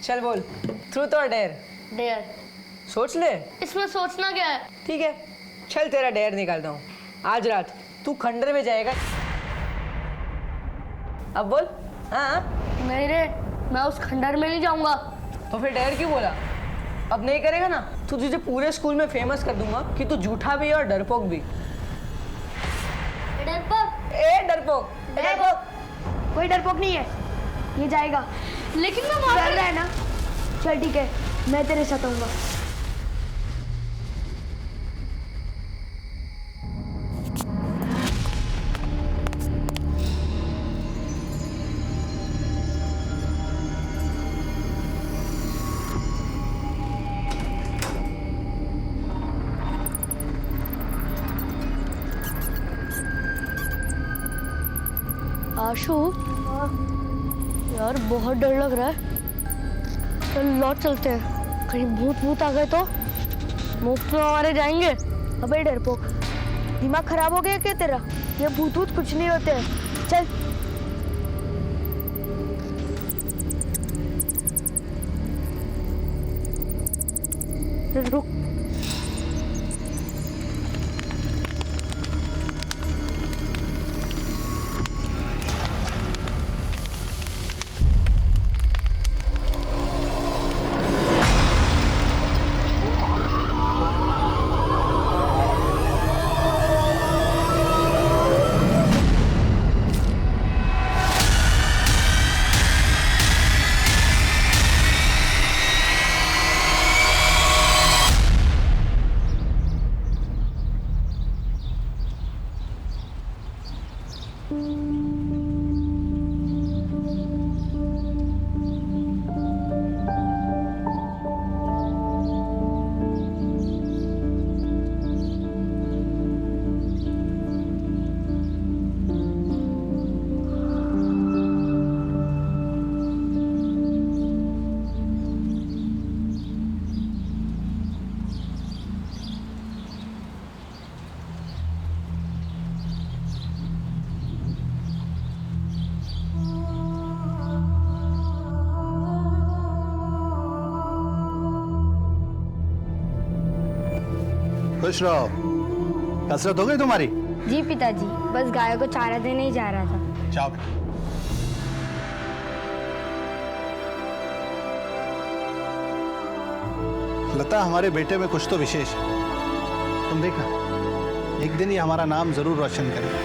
चल बोल, ट्रूथ और डेयर? डेयर। सोच ले। इसमें सोचना क्या है? ठीक है, चल तेरा डेयर निकालता हूँ। आज रात तू खंडर में जाएगा। अब बोल। हाँ। नहीं रे, मैं उस खंडर में नहीं जाऊंगा। तो फिर डेयर क्यों बोला? अब नहीं करेगा ना तो तुझे पूरे स्कूल में फेमस कर दूंगा कि तू झूठा भी है और डरपोक भी। डरपोक? ए डरपोक, डरपोक। कोई डरपोक नहीं है, ये जाएगा। लेकिन मैं वहां डर रहा है ना? चल ठीक है, मैं तेरे साथ आऊंगा। आशु, यार बहुत डर लग रहा है। चल लौट चलते हैं, कहीं भूत भूत आ गए तो मुफ्त में हमारे जाएंगे। अबे डरपोक, दिमाग खराब हो गया क्या तेरा? ये भूत भूत कुछ नहीं होते हैं। चल। रुक। खुश रहो। कसरत हो गई तुम्हारी? जी पिताजी, बस गायों को चारा देने ही जा रहा था। जाओ। लता, हमारे बेटे में कुछ तो विशेष है। तुम देखना, एक दिन ही हमारा नाम जरूर रोशन करेगा।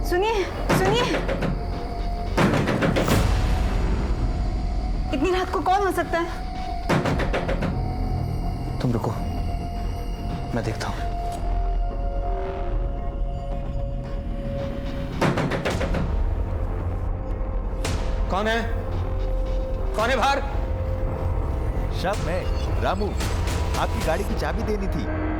सुनिए सुनिए, इतनी रात को कौन हो सकता है? तुम रुको, मैं देखता हूं। कौन है? कौन है बाहर? शब मैं रामू, आपकी गाड़ी की चाबी देनी थी।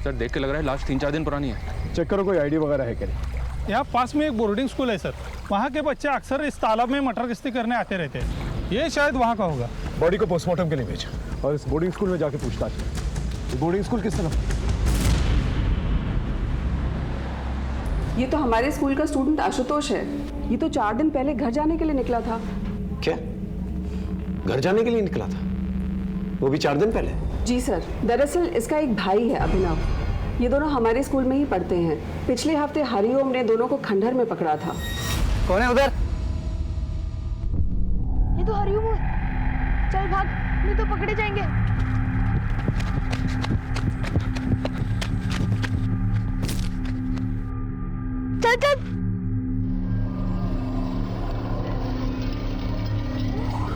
सर देख के लग रहा है लास्ट 3-4 दिन पुरानी है। चेक करो कोई आईडी वगैरह है क्या नहीं। यहाँ पास में एक बोर्डिंग स्कूल है सर, वहाँ के बच्चे अक्सर इस तालाब में मटर गश्ती करने आते रहते हैं। ये शायद वहाँ का होगा। बॉडी को पोस्टमार्टम के लिए भेजा और इस बोर्डिंग स्कूल में जाके पूछताछ की। बोर्डिंग स्कूल किस तरफ? ये तो हमारे स्कूल का स्टूडेंट आशुतोष है। ये तो 4 दिन पहले घर जाने के लिए निकला था। क्या? घर जाने के लिए निकला था? वो भी 4 दिन पहले? जी सर, दरअसल इसका एक भाई है अभिनव। ये दोनों हमारे स्कूल में ही पढ़ते हैं। पिछले हफ्ते हरिओम ने दोनों को खंडहर में पकड़ा था। कौन है उधर? ये तो हरिओम है। चल भाग, नहीं तो पकड़े जाएंगे। चल चल।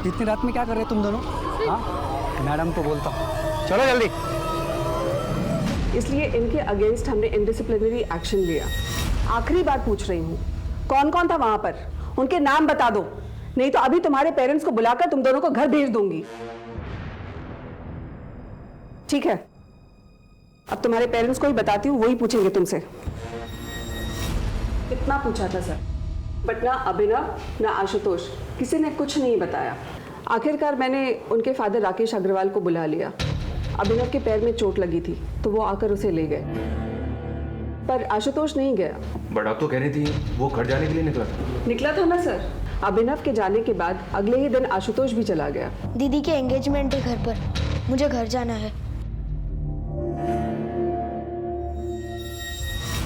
इतनी रात में क्या कर रहे तुम दोनों? हाँ, मैडम को बोलता हूँ, चलो जल्दी। इसलिए इनके अगेंस्ट हमने इनडिसिप्लिनरी एक्शन लिया। आखिरी बार पूछ रही हूँ, कौन कौन था वहां पर? उनके नाम बता दो, नहीं तो अभी तुम्हारे पेरेंट्स को बुलाकर तुम दोनों को घर भेज दूंगी। ठीक है, अब तुम्हारे पेरेंट्स को ही बताती हूँ, वही पूछेंगे तुमसे। कितना पूछा था सर, बट ना अभिनव ना आशुतोष किसी ने कुछ नहीं बताया। आखिरकार मैंने उनके फादर राकेश अग्रवाल को बुला लिया। अभिनव के पैर में चोट लगी थी तो वो आकर उसे ले गए, पर आशुतोष नहीं गया। बट आप तो कह रही थी वो घर जाने के लिए निकला था ना सर। अभिनव के जाने के बाद अगले ही दिन आशुतोष भी चला गया। दीदी के एंगेजमेंट है घर पर, मुझे घर जाना है।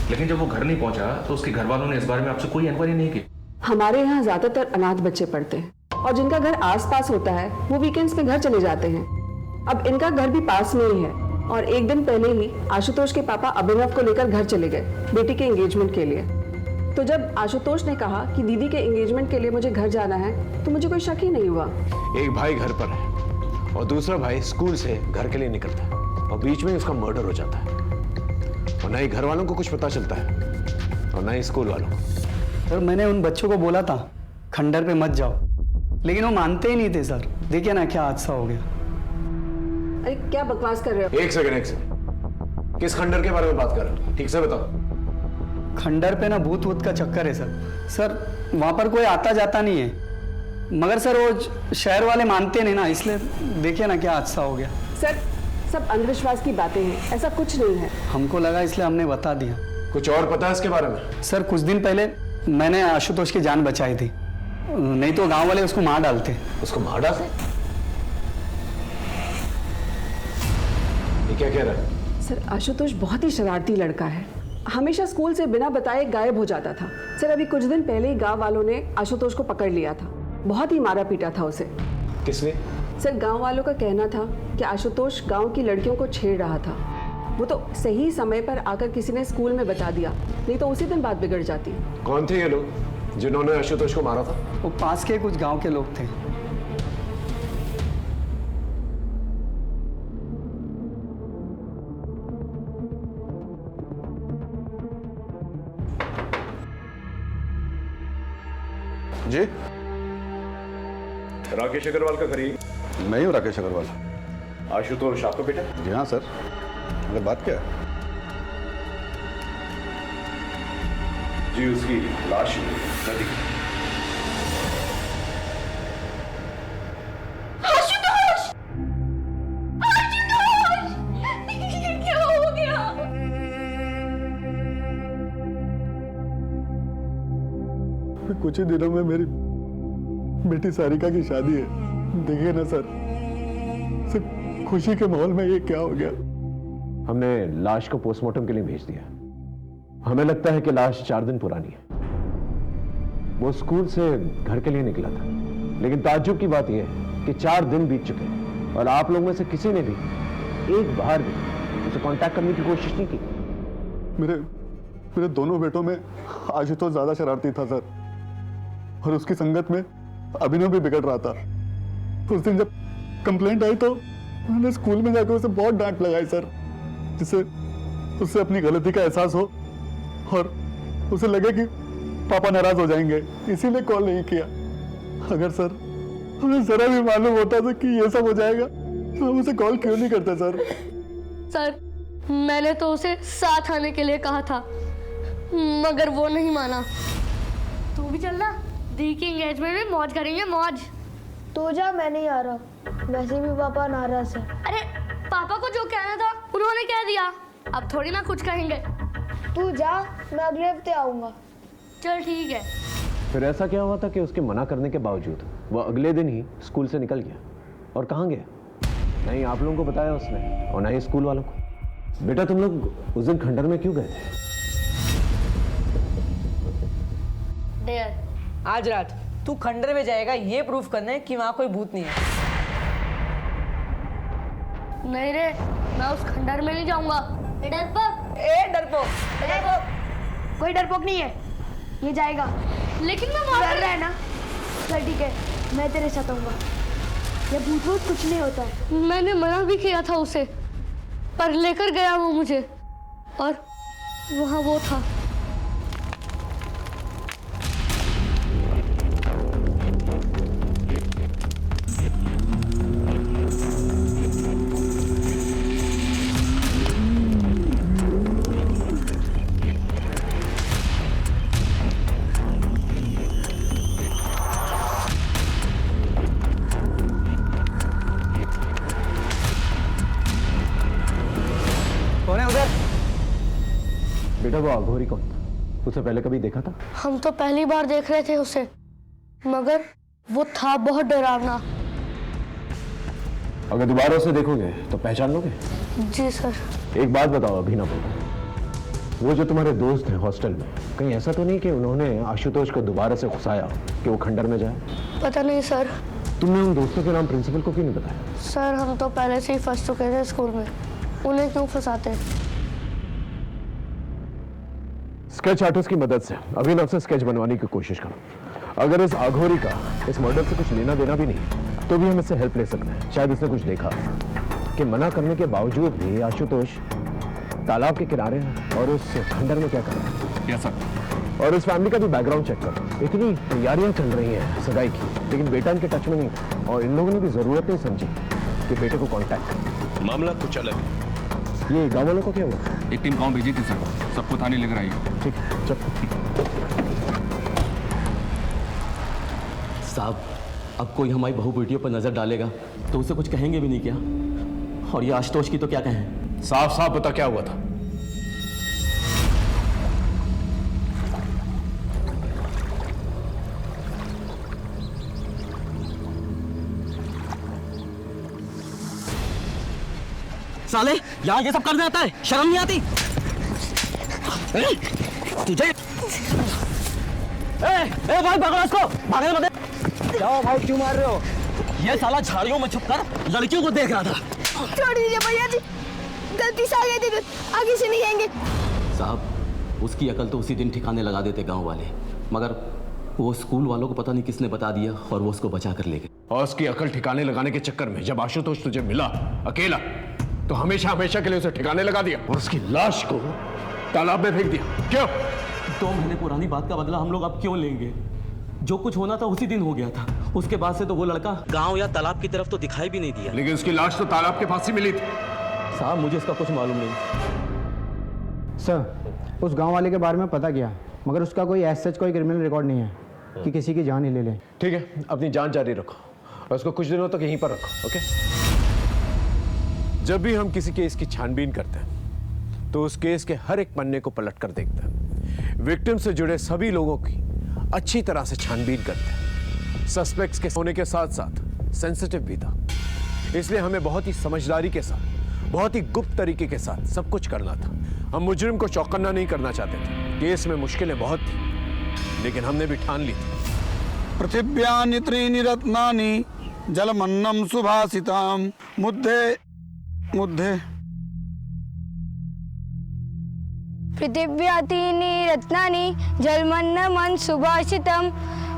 लेकिन जब वो घर नहीं पहुंचा तो उसके घर वालों ने इस बारे में आपसे कोई इंक्वायरी नहीं की? हमारे यहाँ ज्यादातर अनाथ बच्चे पढ़ते हैं और जिनका घर आसपास होता है वो वीकेंड्स में घर चले जाते हैं। अब इनका घर भी पास में ही है और एक दिन पहले ही आशुतोष के पापा अभिनव को लेकर घर चले गए बेटी के एंगेजमेंट के लिए। तो जब आशुतोष ने कहा कि दीदी के एंगेजमेंट के लिए मुझे घर जाना है तो मुझे कोई शक ही नहीं हुआ। एक भाई घर पर है और दूसरा भाई स्कूल से घर के लिए निकलता है और बीच में उसका मर्डर हो जाता है, और ना ही घर वालों को कुछ पता चलता है और ना ही स्कूल वालों को। सर मैंने उन बच्चों को बोला था खंडर पे मत जाओ, लेकिन वो मानते ही नहीं थे सर। देखिए ना क्या हादसा हो गया। अरे क्या बकवास कर रहे हो? एक सेकंड, किस खंडर के बारे में बात कर रहे हो? ठीक से बताओ। खंडर पे ना भूत वूत का चक्कर है सर। सर वहाँ पर कोई आता जाता नहीं है, मगर सर वो शहर वाले मानते नहीं ना, इसलिए देखिए ना क्या हादसा हो गया। सर सब अंधविश्वास की बातें हैं, ऐसा कुछ नहीं है। हमको लगा इसलिए हमने बता दिया। कुछ और पता है इसके बारे में? सर कुछ दिन पहले मैंने आशुतोष की जान बचाई थी, नहीं तो गांव वाले उसको मार डालते। उसको मार डालते? ये क्या कह रहा है? सर आशुतोष बहुत ही शरारती लड़का है, हमेशा स्कूल से बिना बताए गायब हो जाता था। सर अभी कुछ दिन पहले ही गांव वालों ने आशुतोष को पकड़ लिया था, बहुत ही मारा पीटा था उसे। किसने? सर गांव वालों का कहना था कि आशुतोष गांव की लड़कियों को छेड़ रहा था। वो तो सही समय पर आकर किसी ने स्कूल में बता दिया, नहीं तो उसी दिन बात बिगड़ जाती। कौन थे ये लोग जिन्होंने आशुतोष को मारा था? वो पास के कुछ गांव के लोग थे। जी राकेश अग्रवाल का घर ही? मैं ही हूँ राकेश अग्रवाल। आशुतोष आपका बेटा? जी हाँ सर। अगर बात क्या है? जी उसकी लाश नदी। क्या हो गया? कुछ ही दिनों में मेरी बेटी सारिका की शादी है। देखिए ना सर, खुशी के माहौल में ये क्या हो गया? हमने लाश को पोस्टमार्टम के लिए भेज दिया। हमें लगता है कि लाश 4 दिन पुरानी है। वो स्कूल से घर के लिए निकला था, लेकिन ताज्जुब की बात यह है कि 4 दिन बीत चुके हैं और आप लोगों में से किसी ने भी एक बार भी उसे कांटेक्ट करने की कोशिश नहीं की। मेरे दोनों बेटों में आशुतोष ज्यादा शरारती था सर, और उसकी संगत में अभिनव भी बिगड़ रहा था। उस दिन जब कंप्लेंट आई तो मैंने स्कूल में जाकर उसे बहुत डांट लगाई सर, जिससे उससे अपनी गलती का एहसास हो और उसे लगे कि पापा नाराज हो जाएंगे, इसीलिए कॉल नहीं किया। अगर सर हमें जरा भी मालूम होता था कि ये सब हो जाएगा तो हम उसे कॉल क्यों नहीं करते सर? सर मैंने तो उसे साथ आने के लिए कहा था, मगर वो नहीं माना। तू भी चलना, दी की एंगेजमेंट में मौज करेंगे, मौज। तो जा, मैं नहीं आ रहा, वैसे भी पापा नाराज है। अरे पापा को जो कहना था उन्होंने कह दिया, अब थोड़ी ना कुछ कहेंगे। तू जा, मैं अगले हफ्ते आऊंगा। चल ठीक है। फिर ऐसा क्या हुआ था कि उसके मना करने के बावजूद वो अगले दिन ही स्कूल से निकल गया? और कहाँ गया? नहीं आप लोगों को बताया उसने और ना ही स्कूल वालों को। बेटा तुम लोग उस दिन खंडर में क्यों गए थे? आज रात तू खंडर में जाएगा ये प्रूफ करने कि वहां कोई भूत नहीं है। नहीं रे, मैं उस खंडर में नहीं जाऊंगा। डरपोक कोई डरपोक नहीं है, ये जाएगा। लेकिन मैं वहां डर रहा है ना? चल ठीक है, मैं तेरे साथ आऊंगा। ये भूत भूत कुछ नहीं होता है। मैंने मना भी किया था उसे, पर लेकर गया वो मुझे, और वहाँ वो था। कौन है उधर? बेटा वो अघोरी कौन था? उसे पहले कभी देखा था? हम तो पहली बार देख रहे थे उसे, मगर वो था बहुत डरावना। अगर दोबारा उसे देखोगे तो पहचान लोगे? जी सर। एक बात बताओ अभिनव, वो जो तुम्हारे दोस्त हैं हॉस्टल में, कहीं ऐसा तो नहीं कि उन्होंने आशुतोष को दोबारा से घुसाया कि वो खंडर में जाए? पता नहीं सर। तुमने उन दोस्तों के नाम प्रिंसिपल को क्यों नहीं बताया? सर हम तो पहले से ही फंस चुके थे स्कूल में, उन्हें क्यों फंसाते? स्केच आर्टिस्ट की मदद से अभिनव से स्केच बनवाने की कोशिश करो। अगर इस अघोरी का इस मर्डर से कुछ लेना देना भी नहीं तो भी हम इससे हेल्प ले सकते हैं। शायद इसने कुछ देखा कि मना करने के बावजूद भी आशुतोष तालाब के किनारे है और उस खंडर में क्या कर रहा है। Yes sir. और इस फैमिली का भी बैकग्राउंड चेक करो। इतनी तैयारियां चल रही हैं सगाई की, लेकिन बेटा इनके टच में नहीं था और इन लोगों ने भी जरूरत नहीं समझी कि बेटे को कॉन्टैक्ट करें। मामला कुछ अलग है। ये गाँव वालों को क्या हुआ? एक टीम गांव भेजी थी सर, सबको थाने लेकर आई। ठीक है, चल। साहब, अब कोई हमारी बहू बेटियों पर नजर डालेगा तो उसे कुछ कहेंगे भी नहीं क्या? और ये आशुतोष की तो क्या कहें? साफ साफ बता क्या हुआ था? साले यहाँ ये सब करने आता है, शर्म नहीं आती तुझे? ए भाई पकड़ो इसको, भागने मत दे। जाओ भाई, क्यों मार रहे हो? ये साला झाड़ियों में छुपकर लड़कियों को देख रहा था। छोड़ दीजिए भैया जी, गलती से आ गए थे, आगे से नहीं आएंगे। साहब उसकी अकल तो उसी दिन ठिकाने लगा देते गांव वाले, मगर वो स्कूल वालों को पता नहीं किसने बता दिया और वो उसको बचा कर ले गए। और उसकी अकल ठिकाने लगाने के चक्कर में जब आशुतोष तुझे मिला अकेला तो हमेशा हमेशा के लिए उसे ठिकाने लगा दिया और उसकी लाश को तालाब में फेंक दिया। क्यों? 2 महीने पुरानी बात का बदला हम लोग अब क्यों लेंगे? जो कुछ होना था उसी दिन हो गया था। उसके बाद से तो वो लड़का गांव या तालाब की तरफ तो दिखाई भी नहीं दिया। लेकिन उसकी लाश तो तालाब के पास ही मिली थी। साहब मुझे इसका कुछ मालूम नहीं। सर, उस गांव वाले के बारे में पता किया, मगर उसका कोई सच कोई क्रिमिनल रिकॉर्ड नहीं है कि किसी की जान ही ले ले। ठीक है, अपनी जान जारी रखो और उसको कुछ दिनों तक यहीं पर रखो। ओके? जब भी हम किसी केस की छानबीन करते हैं तो उस केस के हर एक पन्ने को पलट कर देखते हैं, विक्टिम से जुड़े सभी लोगों की अच्छी तरह से छानबीन करते हैं। सस्पेक्ट्स के होने के साथ साथ सेंसिटिव भी था, इसलिए हमें बहुत ही समझदारी के साथ, बहुत ही गुप्त तरीके के साथ सब कुछ करना था। हम मुजरिम को चौकन्ना नहीं करना चाहते थे। केस में मुश्किलें बहुत थी, लेकिन हमने भी ठान ली थी। पृथिव्यानि त्रीणि रत्नानि जलमन्नं सुभाषिताम मुद्धे मुद्धे। पृथिव्यातीनि रत्नानि जलमन्नं सुभाषितं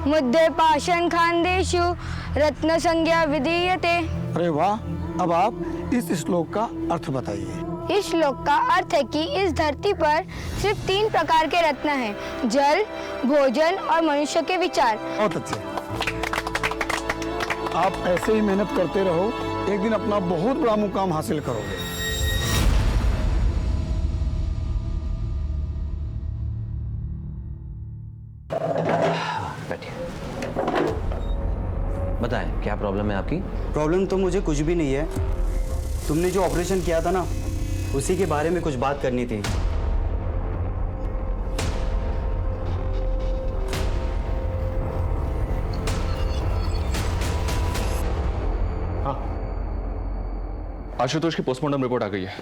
मुद्दे पाषाण खान्देषु रत्न संज्ञा विधीयते। अरे वाह, अब आप इस श्लोक का अर्थ बताइए। इस श्लोक का अर्थ है कि इस धरती पर सिर्फ 3 प्रकार के रत्न हैं, जल, भोजन और मनुष्य के विचार। बहुत अच्छे, आप ऐसे ही मेहनत करते रहो, एक दिन अपना बहुत बड़ा मुकाम हासिल करोगे। बताएं क्या प्रॉब्लम है आपकी? प्रॉब्लम तो मुझे कुछ भी नहीं है। तुमने जो ऑपरेशन किया था ना, उसी के बारे में कुछ बात करनी थी। आशुतोष की पोस्टमार्टम रिपोर्ट आ गई है।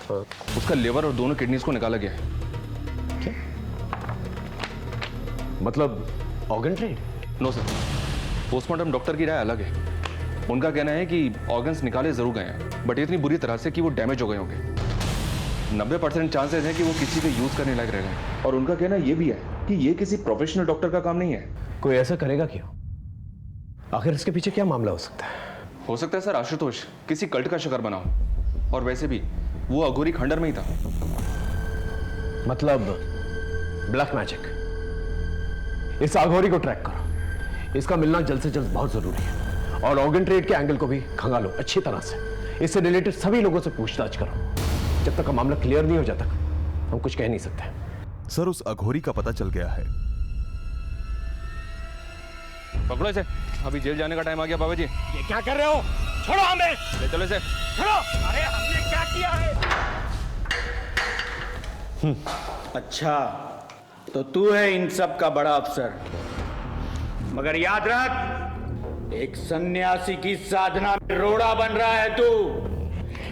उसका लिवर और दोनों किडनीज को निकाला गया है। मतलब organ trade? No sir, postmortem doctor की राय अलग है। उनका कहना है कि ऑर्गन्स निकाले जरूर गए हैं, बट इतनी बुरी तरह से कि वो डैमेज हो गए होंगे। 90% चांसेस हैं कि वो किसी के यूज करने लायक रह गए। और उनका कहना ये भी है कि ये किसी प्रोफेशनल डॉक्टर का काम नहीं है। कोई ऐसा करेगा क्यों? आखिर इसके पीछे क्या मामला हो सकता है? हो सकता है सर आशुतोष किसी कल्ट का शिकार बना हो, और वैसे भी वो अघोरी खंडर में ही था। मतलब ब्लैक मैजिक। इस अघोरी को ट्रैक करो, इसका मिलना जल्द से जल्द बहुत जरूरी है, और ऑर्गन ट्रेड के एंगल को भी खंगालो अच्छी तरह से। इससे रिलेटेड सभी लोगों से पूछताछ करो। जब तक का मामला क्लियर नहीं हो जाता हम कुछ कह नहीं सकते। सर उस अघोरी का पता चल गया है। पकड़ो इसे, अभी जेल जाने का टाइम आ गया। बाबा जी ये क्या कर रहे हो? छोड़ो हमें, ले चलो इसे। छोड़ो। अरे हमने क्या किया है? अच्छा तो तू है इन सब का बड़ा अफसर, मगर याद रख एक सन्यासी की साधना में रोड़ा बन रहा है तू।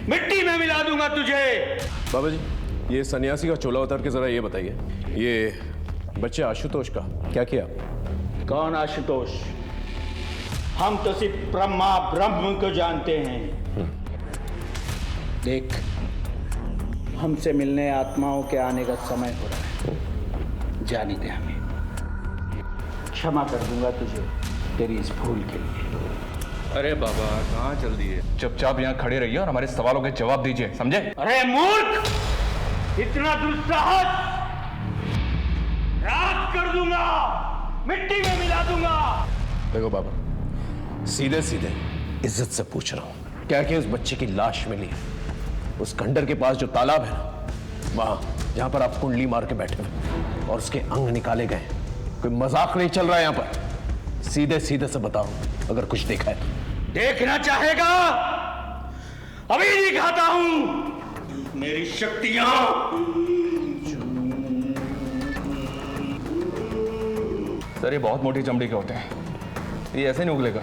मिट्टी में मिला दूंगा तुझे। बाबा जी ये सन्यासी का चोला उतार के जरा ये बताइए, ये बच्चे आशुतोष का क्या किया? कौन आशुतोष? हम तो सिर्फ ब्रह्मा ब्रह्म को जानते हैं। देख हमसे मिलने आत्माओं के आने का समय हो रहा है, जाने दे हमें। क्षमा कर दूंगा तुझे तेरी इस भूल के लिए। अरे बाबा कहाँ चल दिए? चुपचाप यहाँ खड़े रहिए और हमारे सवालों के जवाब दीजिए, समझे? अरे मूर्ख, इतना दुस्साहस! राख कर दूंगा, मिट्टी में मिला दूंगा। देखो बाबा सीधे सीधे इज्जत से पूछ रहा हूं, क्या कि उस बच्चे की लाश मिली उस खंडर के पास जो तालाब है ना, वहां जहां पर आप कुंडली मार के बैठे हुए और उसके अंग निकाले गए? कोई मजाक नहीं चल रहा है यहां पर। सीधे सीधे से बताओ अगर कुछ देखा है तो। देखना चाहेगा? अभी दिखाता हूं मेरी शक्तियां। सर ये बहुत मोटी चमड़ी के होते हैं, ये ऐसे नहीं उगलेगा।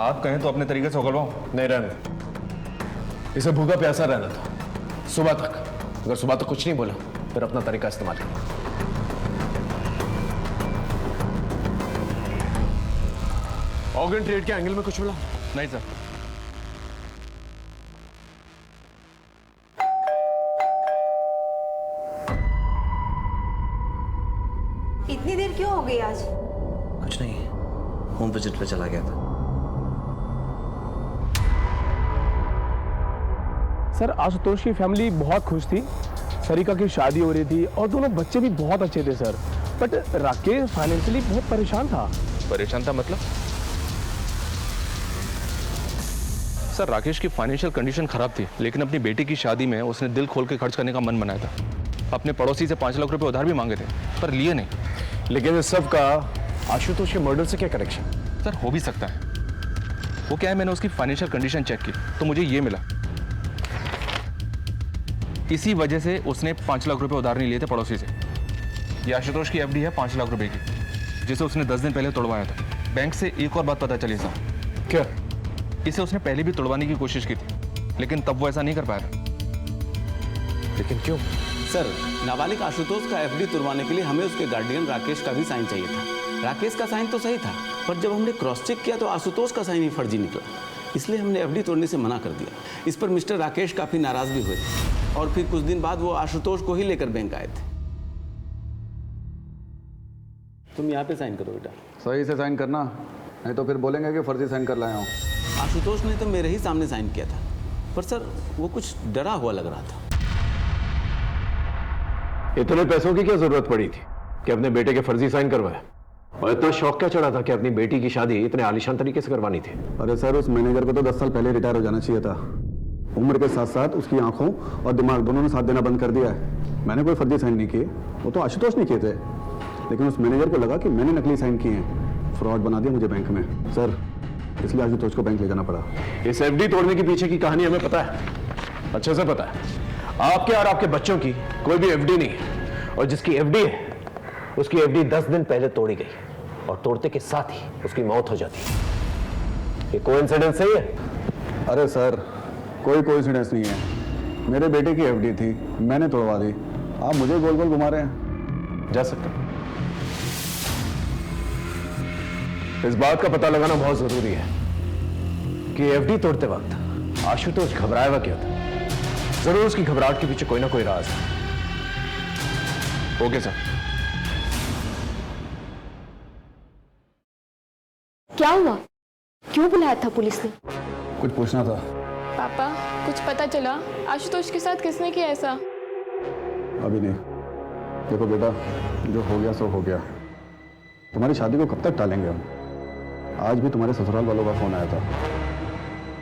आप कहें तो अपने तरीके से उगलवाऊं? नहीं रहने दो, इसे भूखा प्यासा रहना था सुबह तक। अगर सुबह तक कुछ नहीं बोला फिर अपना तरीका इस्तेमाल करो। ऑर्गन ट्रेड के एंगल में कुछ बोला? नहीं सर। इतनी देर क्यों हो गई आज? कुछ नहीं, होम विजिट पे चला गया था। सर आशुतोष की फैमिली बहुत खुश थी, सरिका की शादी हो रही थी और दोनों बच्चे भी बहुत अच्छे थे सर। बट राकेश फाइनेंशियली बहुत परेशान था। परेशान था मतलब? सर राकेश की फाइनेंशियल कंडीशन खराब थी, लेकिन अपनी बेटी की शादी में उसने दिल खोल के खर्च करने का मन बनाया था। अपने पड़ोसी से 5 लाख रुपए उधार भी मांगे थे पर लिए नहीं। लेकिन इस सब का आशुतोष के मर्डर से क्या कनेक्शन? सर हो भी सकता है। वो क्या है, मैंने उसकी फाइनेंशियल कंडीशन चेक की तो मुझे ये मिला, इसी वजह से उसने 5 लाख रुपए उधार नहीं लिए थे पड़ोसी से। ये आशुतोष की एफडी है 5 लाख रुपए की, जिसे उसने 10 दिन पहले तोड़वाया था। बैंक से एक और बात पता चली साहब। क्या? इसे उसने पहले भी तोड़वाने की कोशिश की थी, लेकिन तब वो ऐसा नहीं कर पाया था। लेकिन क्यों? सर नाबालिग आशुतोष का एफडी तुड़वाने के लिए हमें उसके गार्डियन राकेश का भी साइन चाहिए था। राकेश का साइन तो सही था, पर जब हमने क्रॉस चेक किया तो आशुतोष का साइन ही फर्जी निकला, इसलिए हमने एफडी तोड़ने से मना कर दिया। इस पर मिस्टर राकेश काफी नाराज भी हुए और फिर कुछ दिन बाद वो आशुतोष को ही लेकर बैंक आए थे। तुम यहाँ पे साइन करो बेटा। सही से साइन करना, नहीं तो फिर बोलेंगे कि फर्जी साइन कर लाया हूँ। आशुतोष ने तो मेरे ही सामने साइन किया था, पर सर वो कुछ डरा हुआ लग रहा था। इतने पैसों की क्या जरूरत पड़ी थी कि अपने बेटे के फर्जी साइन करवाए? और इतना शौक क्या चढ़ा था कि अपनी बेटी की शादी इतने आलीशान तरीके से करवानी थी? अरे सर उस मैनेजर को तो 10 साल पहले रिटायर हो जाना चाहिए था। उम्र के साथ साथ उसकी आंखों और दिमाग दोनों ने साथ देना बंद कर दिया है। मैंने कोई फर्जी साइन नहीं किए, वो तो आशुतोष नहीं किए थे, लेकिन उस मैनेजर को लगा कि मैंने नकली साइन किए हैं, फ्रॉड बना दिया मुझे बैंक में सर, इसलिए आशुतोष को बैंक ले जाना पड़ा। इस एफडी तोड़ने के पीछे की कहानी हमें पता है, अच्छे से पता है। आपके और आपके बच्चों की कोई भी एफडी नहीं है, और जिसकी एफडी है उसकी एफडी 10 दिन पहले तोड़ी गई और तोड़ते के साथ ही उसकी मौत हो जाती है। ये कोइंसिडेंस सही है? अरे सर कोई कोइंसिडेंस नहीं है, मेरे बेटे की एफडी थी, मैंने तोड़वा दी। आप मुझे गोल गोल घुमा रहे हैं। जा सकते हैं। इस बात का पता लगाना बहुत जरूरी है कि एफडी तोड़ते वक्त आशुतोष घबराया हुआ क्या था। जरूर उसकी घबराहट के पीछे कोई ना कोई राज है। Okay sir. क्या हुआ? क्यों बुलाया था पुलिस ने? कुछ पूछना था। पापा, कुछ पता चला आशुतोष के साथ किसने किया ऐसा? अभी नहीं। देखो बेटा, जो हो गया सो हो गया। तुम्हारी शादी को कब तक टालेंगे हम? आज भी तुम्हारे ससुराल वालों का फोन आया था।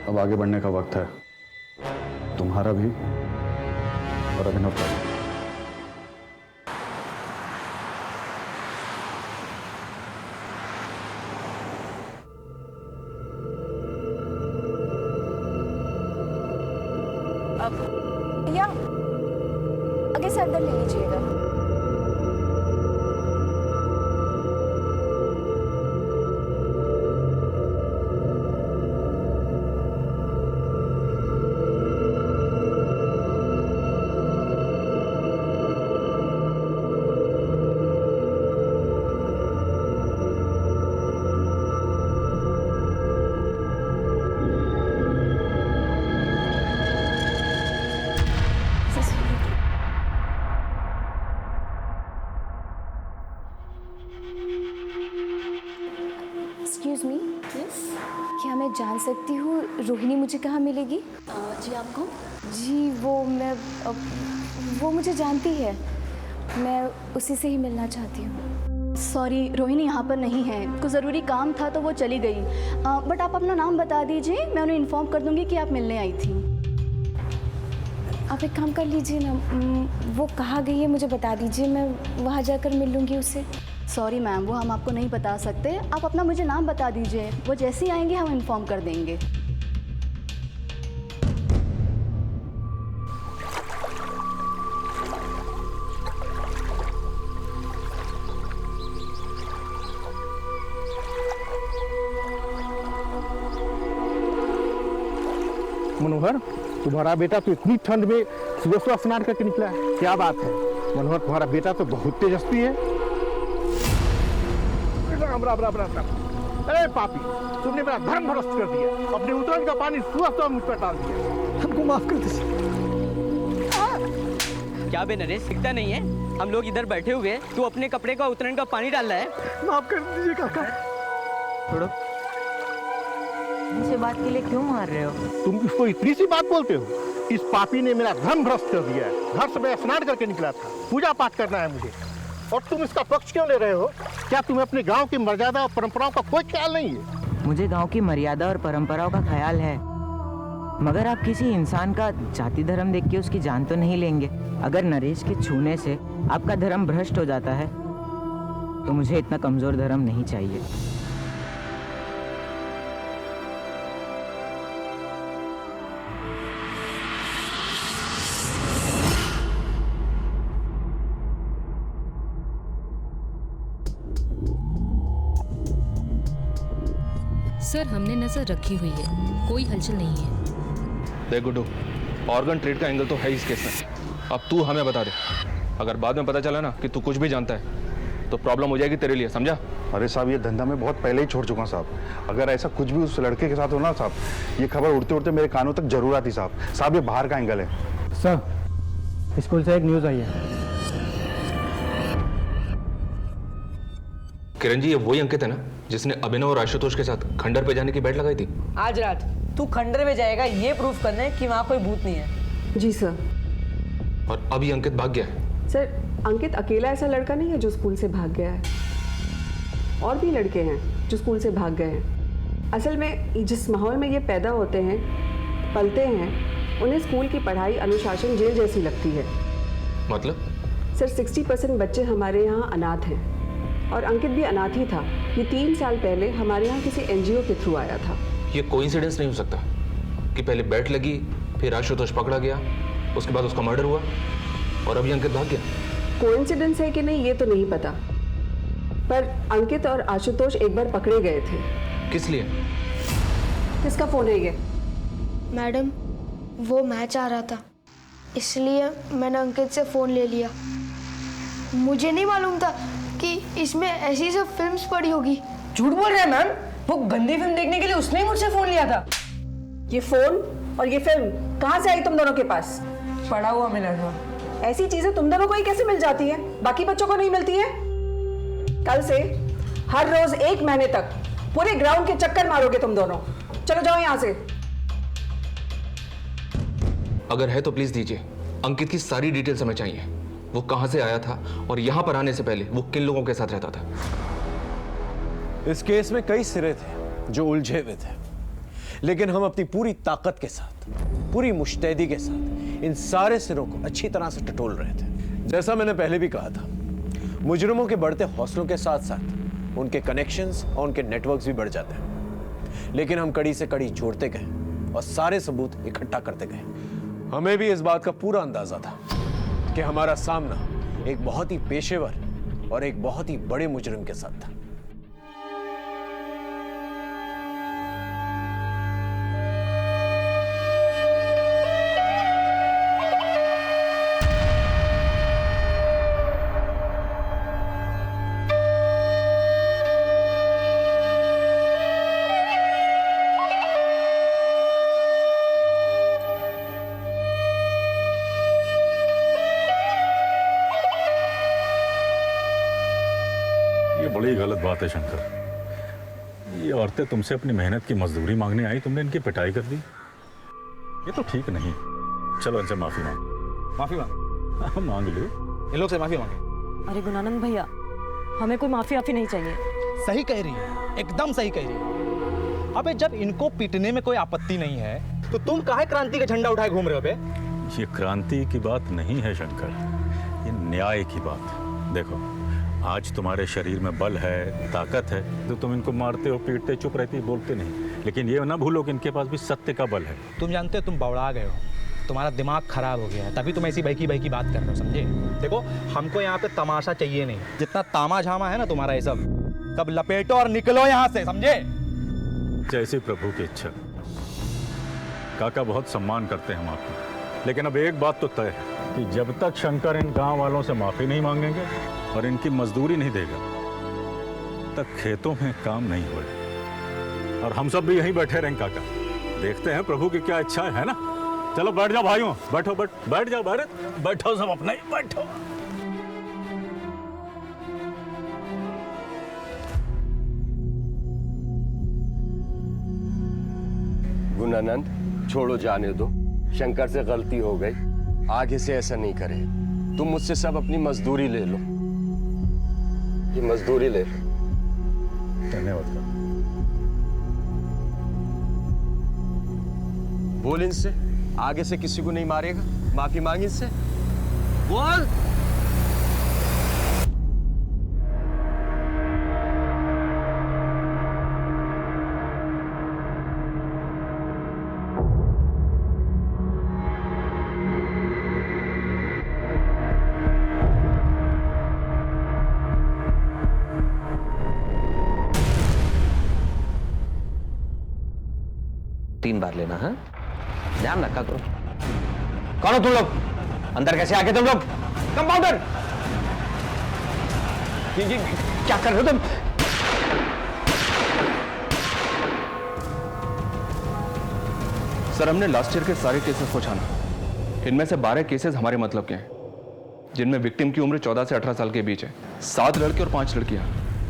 अब आगे बढ़ने का वक्त है, तुम्हारा भी और अभिनव का भी। भैया आगे से अंदर ले लीजिएगा। एक्सक्यूज मी, क्या मैं जान सकती हूँ रोहिणी मुझे कहाँ मिलेगी? जी आपको? जी वो मुझे जानती है, मैं उसी से ही मिलना चाहती हूँ। सॉरी, रोहिणी यहाँ पर नहीं है, कुछ ज़रूरी काम था तो वो चली गई। बट आप अपना नाम बता दीजिए, मैं उन्हें इन्फॉर्म कर दूँगी कि आप मिलने आई थी। आप एक काम कर लीजिए ना, वो कहाँ गई है मुझे बता दीजिए, मैं वहाँ जाकर मिल लूँगी उससे। सॉरी मैम, वो हम आपको नहीं बता सकते। आप अपना मुझे नाम बता दीजिए, वो जैसे ही आएंगे हम इन्फॉर्म कर देंगे। मनोहर, तुम्हारा बेटा तो इतनी ठंड में सुबह सुबह स्नान करके निकला है, क्या बात है? मनोहर, तुम्हारा बेटा तो बहुत तेजस्वी है। राम राम राम राम राम। अरे पापी, तुमने मेरा धर्म भ्रष्ट कर दिया, अपने उतरन का पानी सुबह सुबह मुझ पर डाल दिया। हमको माफ कर दीजिए। क्या बे नरेश, दिखता नहीं है? हम लोग इधर बैठे हुए, तू अपने कपड़े का उतरन का पानी डाल रहा है। माफ कर दीजिए काका। छोड़ो, मुझे बात के लिए क्यों मार रहे हो? तुम इसको इतनी सी बात बोलते हो? इस पापी ने मेरा धर्म भ्रष्ट कर दिया है। घर से मैं स्नान करके निकला था, पूजा पाठ करना है मुझे, और तुम इसका पक्ष क्यों ले रहे हो? क्या तुम्हें अपने गांव की मर्यादा और परंपराओं का कोई ख्याल नहीं है? मुझे गांव की मर्यादा और परंपराओं का ख्याल है, मगर आप किसी इंसान का जाति धर्म देख के उसकी जान तो नहीं लेंगे। अगर नरेश के छूने से आपका धर्म भ्रष्ट हो जाता है तो मुझे इतना कमजोर धर्म नहीं चाहिए। सर, हमने नजर रखी हुई है, कोई हलचल नहीं है। देख गुड्डू, ऑर्गन ट्रेड का एंगल तो है इस केस में। अब तू हमें बता दे, अगर बाद में पता चला ना कि तू कुछ भी जानता है तो प्रॉब्लम हो जाएगी तेरे लिए, समझा? अरे साहब, ये धंधा मैं बहुत पहले ही छोड़ चुका हूँ साहब। अगर ऐसा कुछ भी उस लड़के के साथ हो ना साहब, ये खबर उड़ते उड़ते मेरे कानों तक जरूर आती साहब। साहब, ये बाहर का एंगल है। सर, स्कूल से एक न्यूज़ आई है। किरण जी, ये वही अंकित है ना जिसने अभिनव और आशुतोष के साथ खंडर पे जाने की बैट लगाई थी? आज रात तू खंडर में जाएगा ये प्रूफ करने कि वहाँ कोई भूत नहीं है। जी सर। और अभी अंकित भाग गया है? सर, अंकित अकेला ऐसा लड़का नहीं है जो स्कूल से भाग गया है, और भी लड़के हैं जो स्कूल से भाग गए हैं। असल में जिस माहौल में ये पैदा होते हैं, पलते हैं, उन्हें स्कूल की पढ़ाई अनुशासन जेल जैसी लगती है। मतलब? सर, 60% बच्चे हमारे यहाँ अनाथ हैं, और अंकित भी अनाथ ही था। ये 3 साल पहले हमारे यहाँ किसी NGO के थ्रू आया था। ये कोइंसिडेंस नहीं हो सकता कि पहले बैट लगी, फिर आशुतोष पकड़ा गया, उसके बाद उसका मर्डर हुआ और अभी अंकित भाग गया। कोइंसिडेंस है कि नहीं ये तो नहीं पता, पर अंकित और आशुतोष एक बार पकड़े गए थे। किस लिए? किसका फोन है ये? मैडम, वो मैच आ रहा था, इसलिए मैंने अंकित से फ़ोन ले लिया। मुझे नहीं मालूम था कि इसमें ऐसी सब फिल्म्स पड़ी होगी। झूठ बोल रहे हैं मैम, वो गंदी फिल्म देखने के लिए उसने ही मुझसे फोन लिया था। ये फोन और ये फिल्म कहाँ से आई तुम दोनों के पास? पड़ा हुआ मिला था। ऐसी चीजें तुम दोनों को ही कैसे मिल जाती है, बाकी बच्चों को नहीं मिलती है? कल से हर रोज 1 महीने तक पूरे ग्राउंड के चक्कर मारोगे तुम दोनों। चलो जाओ यहाँ से। अगर है तो प्लीज दीजिए। अंकित की सारी डिटेल्स हमें चाहिए। वो कहां से आया था और यहां पर आने से पहले वो किन लोगों के साथ रहता था। इस केस में कई सिरे थे जो उलझे हुए थे, लेकिन हम अपनी पूरी ताकत के साथ, पूरी मुस्तैदी के साथ इन सारे सिरों को अच्छी तरह से टटोल रहे थे। जैसा मैंने पहले भी कहा था, मुजरिमों के बढ़ते हौसलों के साथ साथ उनके कनेक्शंस और उनके नेटवर्क्स भी बढ़ जाते हैं। लेकिन हम कड़ी से कड़ी जोड़ते गए और सारे सबूत इकट्ठा करते गए। हमें भी इस बात का पूरा अंदाजा था कि हमारा सामना एक बहुत ही पेशेवर और एक बहुत ही बड़े मुजरिम के साथ था। बड़ी गलत बात है शंकर। ये औरतें तुमसे अपनी मेहनत की मजदूरी मांगने आई, तुमने इनकी पिटाई कर दी। ये तो ठीक नहीं। चलो इनसे माफी मांग मांग लो। इन लोग से माफी मांगे। अरे गुणानंद भैया, हमें कोई माफी वाफी नहीं चाहिए। सही कह रही है, एकदम सही कह रही है। अबे जब इनको पीटने में कोई आपत्ति नहीं है तो तुम काहे क्रांति का झंडा उठाए घूम रहे हो बे? ये क्रांति की बात नहीं है शंकर, ये न्याय की बात। देखो, आज तुम्हारे शरीर में बल है, ताकत है, तो तुम इनको मारते हो, पीटते, चुप रहती, बोलते नहीं। लेकिन ये ना भूलो कि इनके पास भी सत्य का बल है। तुम जानते हो तुम बौड़ा गए हो, तुम्हारा दिमाग खराब हो गया है, तभी तुम ऐसी बहकी बहकी बात कर रहे हो, समझे? देखो, हमको यहाँ पे तमाशा चाहिए नहीं। जितना तामा झामा है ना तुम्हारा ये सब लपेटो और निकलो यहाँ से, समझे? जैसी प्रभु की इच्छा। काका, बहुत सम्मान करते हैं हम आपका, लेकिन अब एक बात तो तय है कि जब तक शंकर इन गांव वालों से माफी नहीं मांगेंगे और इनकी मजदूरी नहीं देगा, तब खेतों में काम नहीं होगा। और हम सब भी यहीं बैठे रहेंगे काका, देखते हैं प्रभु की क्या इच्छा है ना। चलो बैठ जाओ भाइयों, बैठो, बैठ जाओ, बैठो सब अपने ही बैठो। गुणानंद, छोड़ो, जाने दो। शंकर से गलती हो गई, आगे से ऐसा नहीं करे। तुम मुझसे सब अपनी मजदूरी ले लो, ये मजदूरी ले लो। धन्यवाद। बोल इनसे, आगे से किसी को नहीं मारेगा। माफी मांग इनसे, बोल। तीन बार लेना है, ध्यान रखा करो। कौन हो तुम लोग? अंदर कैसे आके तुम लोग? कंपाउंडर, क्या कर रहे हो तुम? सर, हमने लास्ट ईयर के सारे केसेस को छाना। इनमें से 12 केसेस हमारे मतलब के हैं, जिनमें विक्टिम की उम्र 14 से 18 साल के बीच है। 7 लड़के और 5 लड़कियां।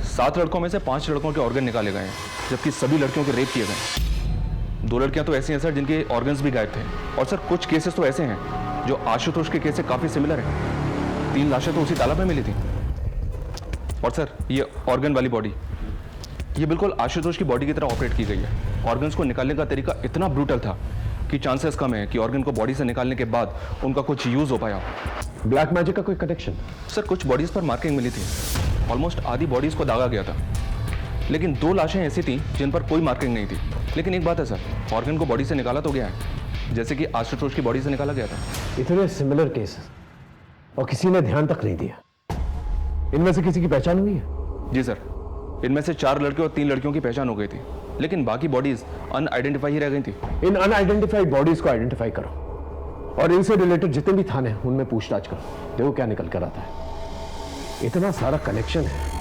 7 लड़कों में से 5 लड़कों के ऑर्गन निकाले गए हैं, जबकि सभी लड़कियों के रेप किए गए। 2 लड़कियां तो ऐसी हैं सर जिनके ऑर्गन्स भी गायब थे। और सर, कुछ केसेस तो ऐसे हैं जो आशुतोष के केस से काफी सिमिलर है। 3 लाशें तो उसी तालाब में मिली थी। और सर, ये ऑर्गन वाली बॉडी, ये बिल्कुल आशुतोष की बॉडी की तरह ऑपरेट की गई है। ऑर्गन्स को निकालने का तरीका इतना ब्रूटल था कि चांसेस कम है कि ऑर्गन को बॉडी से निकालने के बाद उनका कुछ यूज हो पाया। ब्लैक मैजिक का कोई कनेक्शन? सर, कुछ बॉडीज पर मार्किंग मिली थी। ऑलमोस्ट आधी बॉडीज को दागा गया था, लेकिन 2 लाशें ऐसी थी जिन पर कोई मार्किंग नहीं थी। लेकिन एक बात है सर, ऑर्गन को बॉडी से निकाला तो गया है, जैसे कि आशुतोष की बॉडी से निकाला गया था। इतने सिमिलर केसेस और किसी ने ध्यान तक नहीं दिया। इनमें से किसी की पहचान हुई है? जी सर, इनमें से 4 लड़के और 3 लड़कियों की पहचान हो गई थी, लेकिन बाकी बॉडीज अनआइडेंटिफाई ही रह गई थी। इन अनआइडेंटिफाइड बॉडीज को आइडेंटिफाई करो और इनसे रिलेटेड जितने भी थाने हैं उनमें पूछताछ करो। देखो क्या निकल कर आता है। इतना सारा कनेक्शन है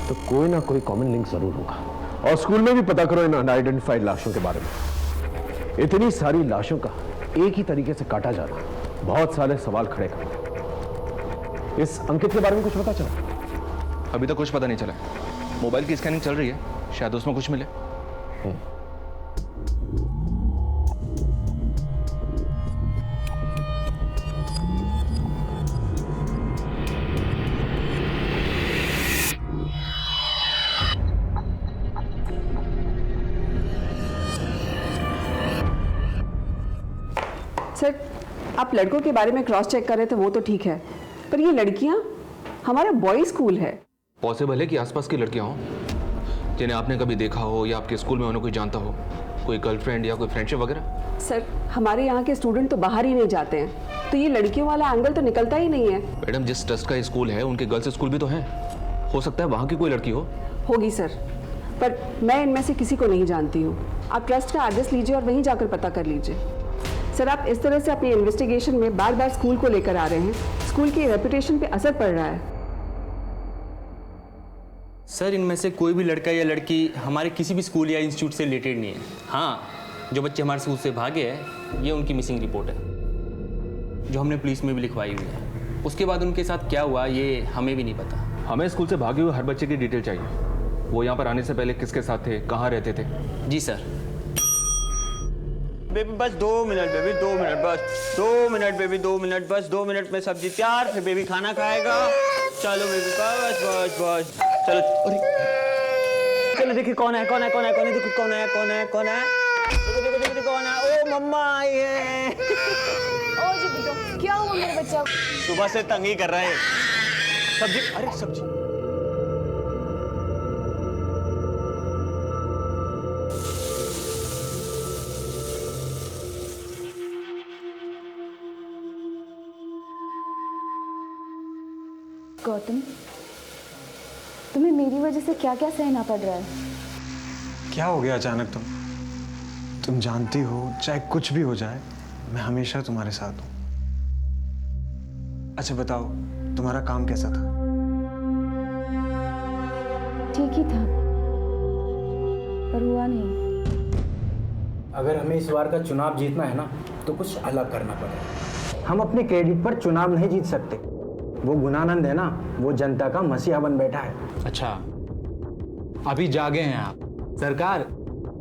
तो कोई ना कोई कॉमन लिंक जरूर होगा। और स्कूल में भी पता करो इन अनआइडेंटिफाइड लाशों के बारे में। इतनी सारी लाशों का एक ही तरीके से काटा जाना बहुत सारे सवाल खड़े करते। इस अंकित के बारे में कुछ पता चला? अभी तक कुछ पता नहीं चला। मोबाइल की स्कैनिंग चल रही है, शायद उसमें कुछ मिले। सर, आप लड़कों के बारे में क्रॉस चेक कर रहे थे वो तो ठीक है, पर ये लड़कियां, हमारा बॉयज स्कूल है। पॉसिबल है कि आसपास की लड़कियां हों जिन्हें आपने कभी देखा हो या आपके स्कूल में उन्हें कोई जानता हो, कोई गर्लफ्रेंड या कोई फ्रेंडशिप वगैरह? सर, हमारे यहाँ के स्टूडेंट तो बाहर ही नहीं जाते हैं, तो ये लड़कियों वाला एंगल तो निकलता ही नहीं है। मैडम, जिस ट्रस्ट का स्कूल है उनके गर्ल्स स्कूल भी तो हैं, हो सकता है वहाँ की कोई लड़की हो। होगी सर, पर मैं इनमें से किसी को नहीं जानती हूँ। आप ट्रस्ट का एड्रेस लीजिए और वहीं जाकर पता कर लीजिए। सर, आप इस तरह से अपनी इन्वेस्टिगेशन में बार बार स्कूल को लेकर आ रहे हैं, स्कूल की रेपुटेशन पे असर पड़ रहा है। सर, इनमें से कोई भी लड़का या लड़की हमारे किसी भी स्कूल या इंस्टीट्यूट से रिलेटेड नहीं है। हाँ, जो बच्चे हमारे स्कूल से भागे हैं ये उनकी मिसिंग रिपोर्ट है, जो हमने पुलिस में भी लिखवाई हुई है। उसके बाद उनके साथ क्या हुआ ये हमें भी नहीं पता। हमें स्कूल से भागे हुए हर बच्चे की डिटेल चाहिए। वो यहाँ पर आने से पहले किसके साथ थे, कहाँ रहते थे? जी सर। बेबी बस 2 मिनट, बेबी 2 मिनट, बस 2 मिनट, बेबी 2 मिनट, बस 2 मिनट में सब्जी तैयार, फिर बेबी खाना खाएगा। चलो बेबी, बस बस बस, चलो। चलो देखिए कौन है, कौन है, कौन है, कौन है, देखो कौन है, कौन है, कौन है, देखो देखो देखो कौन है। ओ मम्मा आई है। ओ जी बेटा, क्या हुआ मेरे बच्चा? सुबह से तंग ही कर रहा है। सब्जी, अरे सब्जी। गौतम, तुम्हें मेरी वजह से क्या क्या सहना पड़ रहा है? क्या हो गया अचानक? तुम जानती हो चाहे कुछ भी हो जाए मैं हमेशा तुम्हारे साथ हूं। अच्छा बताओ, तुम्हारा काम कैसा था? ठीक ही था, पर हुआ नहीं। अगर हमें इस बार का चुनाव जीतना है ना तो कुछ अलग करना पड़ेगा। हम अपने क्रेडिट पर चुनाव नहीं जीत सकते। वो गुणानंद है ना, वो जनता का मसीहा बन बैठा है। अच्छा, अभी जागे हैं आप। सरकार,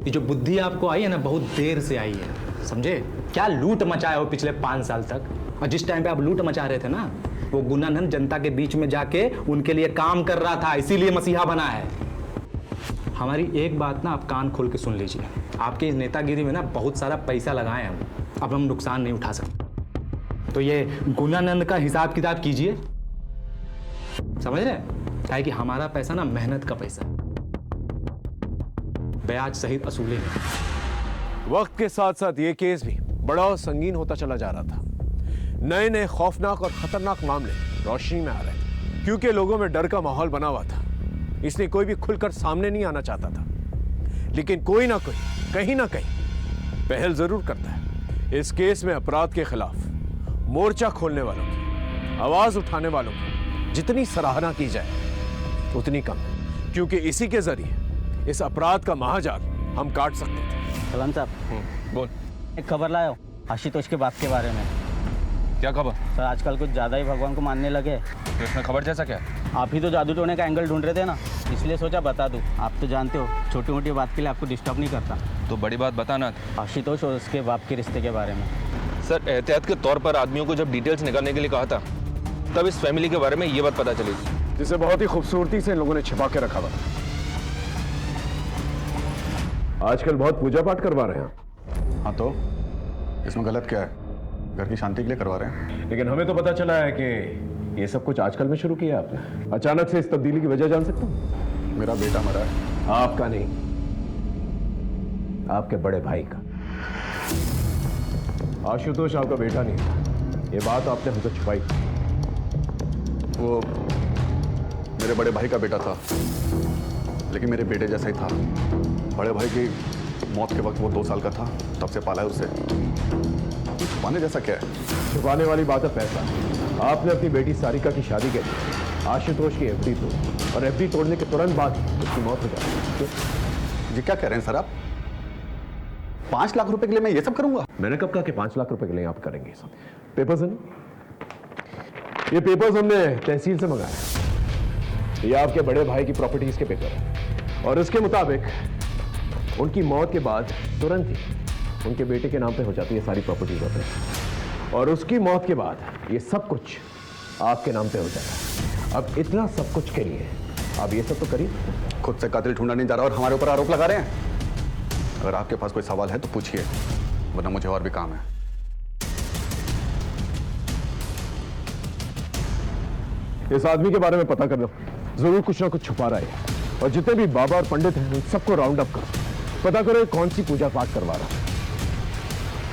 ये जो बुद्धि आपको आई है ना, बहुत देर से आई है, समझे? क्या लूट मचाए हो पिछले 5 साल तक। और जिस टाइम पे आप लूट मचा रहे थे ना, वो गुणानंद जनता के बीच में जाके उनके लिए काम कर रहा था, इसीलिए मसीहा बना है। हमारी एक बात ना आप कान खोल के सुन लीजिए। आपकी इस नेतागिरी में ना बहुत सारा पैसा लगाए हम, अब हम नुकसान नहीं उठा सकते। तो ये गुणानंद का हिसाब किताब कीजिए, समझ रहे? क्या है कि हमारा पैसा ना मेहनत का पैसा, ब्याज सहित असूले हैं। वक्त के साथ साथ ये केस भी बड़ा और संगीन होता चला जा रहा था। नए नए खौफनाक और खतरनाक मामले रोशनी में आ रहे थे, क्योंकि लोगों में डर का माहौल बना हुआ था, इसलिए कोई भी खुलकर सामने नहीं आना चाहता था। लेकिन कोई ना कोई कहीं ना कहीं पहल जरूर करता है। इस केस में अपराध के खिलाफ मोर्चा खोलने वालों की, आवाज उठाने वालों की जितनी सराहना की जाए उतनी कम है, क्योंकि इसी के जरिए इस अपराध का महाजाल हम काट सकते थे। सलाम साहब, बोल। एक खबर लाया हो आशुतोष के बाप के बारे में। क्या खबर? सर, आजकल कुछ ज़्यादा ही भगवान को मानने लगे। तो इसमें खबर जैसा क्या? आप ही तो जादू टोने का एंगल ढूंढ रहे थे ना, इसलिए सोचा बता दूं। आप तो जानते हो छोटी मोटी बात के लिए आपको डिस्टर्ब नहीं करता। तो बड़ी बात बताना। आशुतोष और उसके बाप के रिश्ते के बारे में। सर, एहतियात के तौर पर आदमियों को जब डिटेल्स निकालने के लिए कहा था, तब इस फैमिली के बारे में ये बात पता चली थी, जिसे बहुत ही खूबसूरती से इन लोगों ने छिपा के रखा हुआ। आजकल बहुत पूजा पाठ करवा रहे हैं। हाँ, तो इसमें गलत क्या है? घर की शांति के लिए करवा रहे हैं। लेकिन हमें तो पता चला है कि ये सब कुछ आजकल में शुरू किया आपने। अचानक से इस तब्दीली की वजह जान सकता हूँ? मेरा बेटा मरा है। आपका नहीं, आपके बड़े भाई का। आशुतोष आपका बेटा नहीं था, ये बात आपने हमसे छुपाई। वो मेरे बड़े भाई का बेटा था, लेकिन मेरे बेटे जैसा ही था। बड़े भाई की मौत के वक्त वो 2 साल का था, तब से पाला है उसे। छुपाने जैसा क्या है? छुपाने वाली बात है पैसा। आपने अपनी बेटी सारिका की शादी के लिए आशुतोष की एफडी तोड़ी, और एफडी तोड़ने के तुरंत बाद उसकी मौत हो जाती। जी क्या कह रहे हैं सर आप? 5 लाख रुपए के लिए मैं ये सब करूंगा? मैंने कब कहा कि 5 लाख रुपए के लिए आप करेंगे सब? पेपर्स है ना? ये पेपर्स हमने तहसील से मंगाए। ये आपके बड़े भाई की प्रॉपर्टीज के पेपर है, और इसके मुताबिक उनकी मौत के बाद तुरंत ही उनके बेटे के नाम पे हो जाती है सारी प्रॉपर्टीज होते हैं, और उसकी मौत के बाद ये सब कुछ आपके नाम पे हो जाता है। अब इतना सब कुछ के लिए आप ये सब तो करिए। खुद से कातिल ढूंढा नहीं जा रहा और हमारे ऊपर आरोप लगा रहे हैं। अगर आपके पास कोई सवाल है तो पूछिए, वरना मुझे और भी काम है। इस आदमी के बारे में पता कर लो, जरूर कुछ ना कुछ छुपा रहा है। और जितने भी बाबा और पंडित हैं उन सबको राउंड अप करो, पता करो ये कौन सी पूजा पाठ करवा रहा है।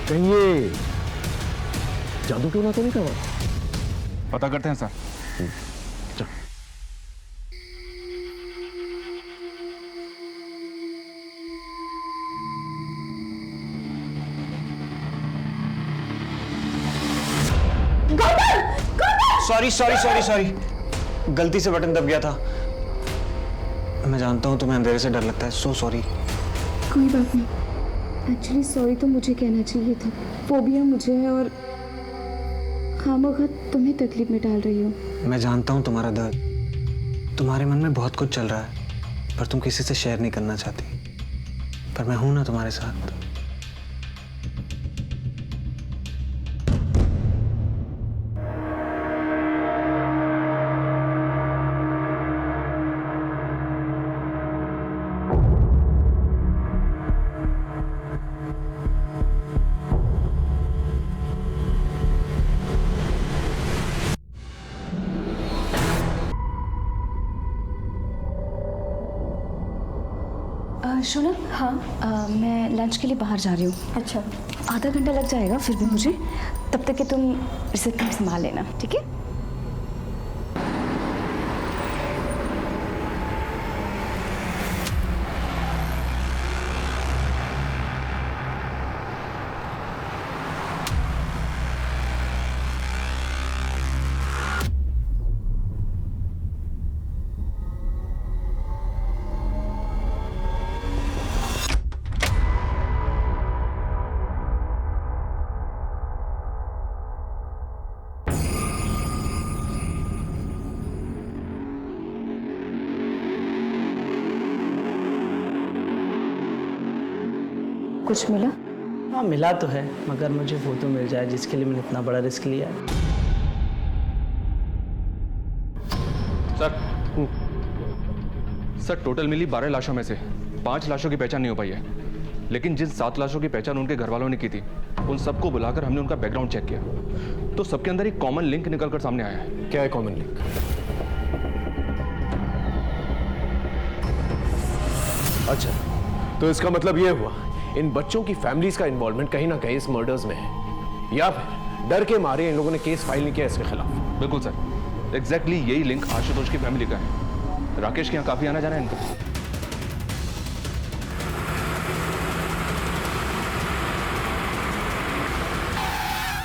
कहीं ये जादू टोना तो नहीं करवा? पता करते हैं सर। सॉरी, गलती से बटन दब गया था। मैं जानता हूँ तुम्हें अंधेरे से डर लगता है, सो सॉरी। कोई बात नहीं, एक्चुअली सॉरी तो मुझे कहना चाहिए था। फोबिया मुझे है और खामखा तुम्हें तकलीफ में डाल रही हो। मैं जानता हूँ तुम्हारा दर्द, तुम्हारे मन में बहुत कुछ चल रहा है, पर तुम किसी से शेयर नहीं करना चाहती। पर मैं हूं ना तुम्हारे साथ। शोना, हाँ मैं लंच के लिए बाहर जा रही हूँ। अच्छा, आधा घंटा लग जाएगा फिर भी मुझे, तब तक कि तुम रिसेप्शन संभाल लेना, ठीक है? कुछ मिला? हाँ मिला तो है, मगर मुझे वो तो मिल जाए जिसके लिए मैंने इतना बड़ा रिस्क लिया है। सर टोटल मिली 12 लाशों में से 5 लाशों की पहचान नहीं हो पाई है, लेकिन जिन 7 लाशों की पहचान उनके घर वालों ने की थी, उन सबको बुलाकर हमने उनका बैकग्राउंड चेक किया, तो सबके अंदर एक कॉमन लिंक निकलकर सामने आया है। क्या है कॉमन लिंक? अच्छा, तो इसका मतलब यह हुआ इन बच्चों की फैमिलीज का इन्वॉल्वमेंट कहीं ना कहीं इस मर्डर्स में है, या फिर डर के मारे इन लोगों ने केस फाइल नहीं किया इसके खिलाफ। बिल्कुल सर, एग्जैक्टली यही लिंक आशुतोष की फैमिली का है। राकेश के यहाँ काफी आना जाना है इनका।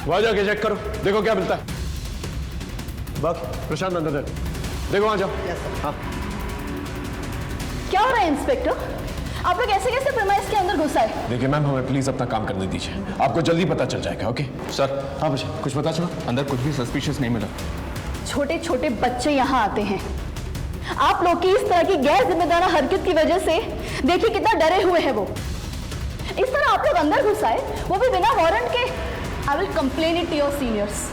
वहां जाके चेक करो, देखो क्या मिलता है। बस प्रशांत अंदर देखो, वहां जाओ। हाँ। क्या हो रहा है इंस्पेक्टर? आप लोग ऐसे कैसे प्रेमाइस के अंदर घुस आए? देखिए मैम, हमें प्लीज अपना काम करने दीजिए, आपको जल्दी पता चल जाएगा। Okay sir. हाँ बच्चे, कुछ पता चला? अंदर कुछ भी सस्पिशियस नहीं मिला। छोटे छोटे बच्चे यहाँ आते हैं, आप लोग की इस तरह की गैर जिम्मेदार हरकत की वजह से देखिए कितना डरे हुए हैं वो। इस तरह आप लोग अंदर घुस आए, वो भी बिना वारंट के। I will complain it to your seniors.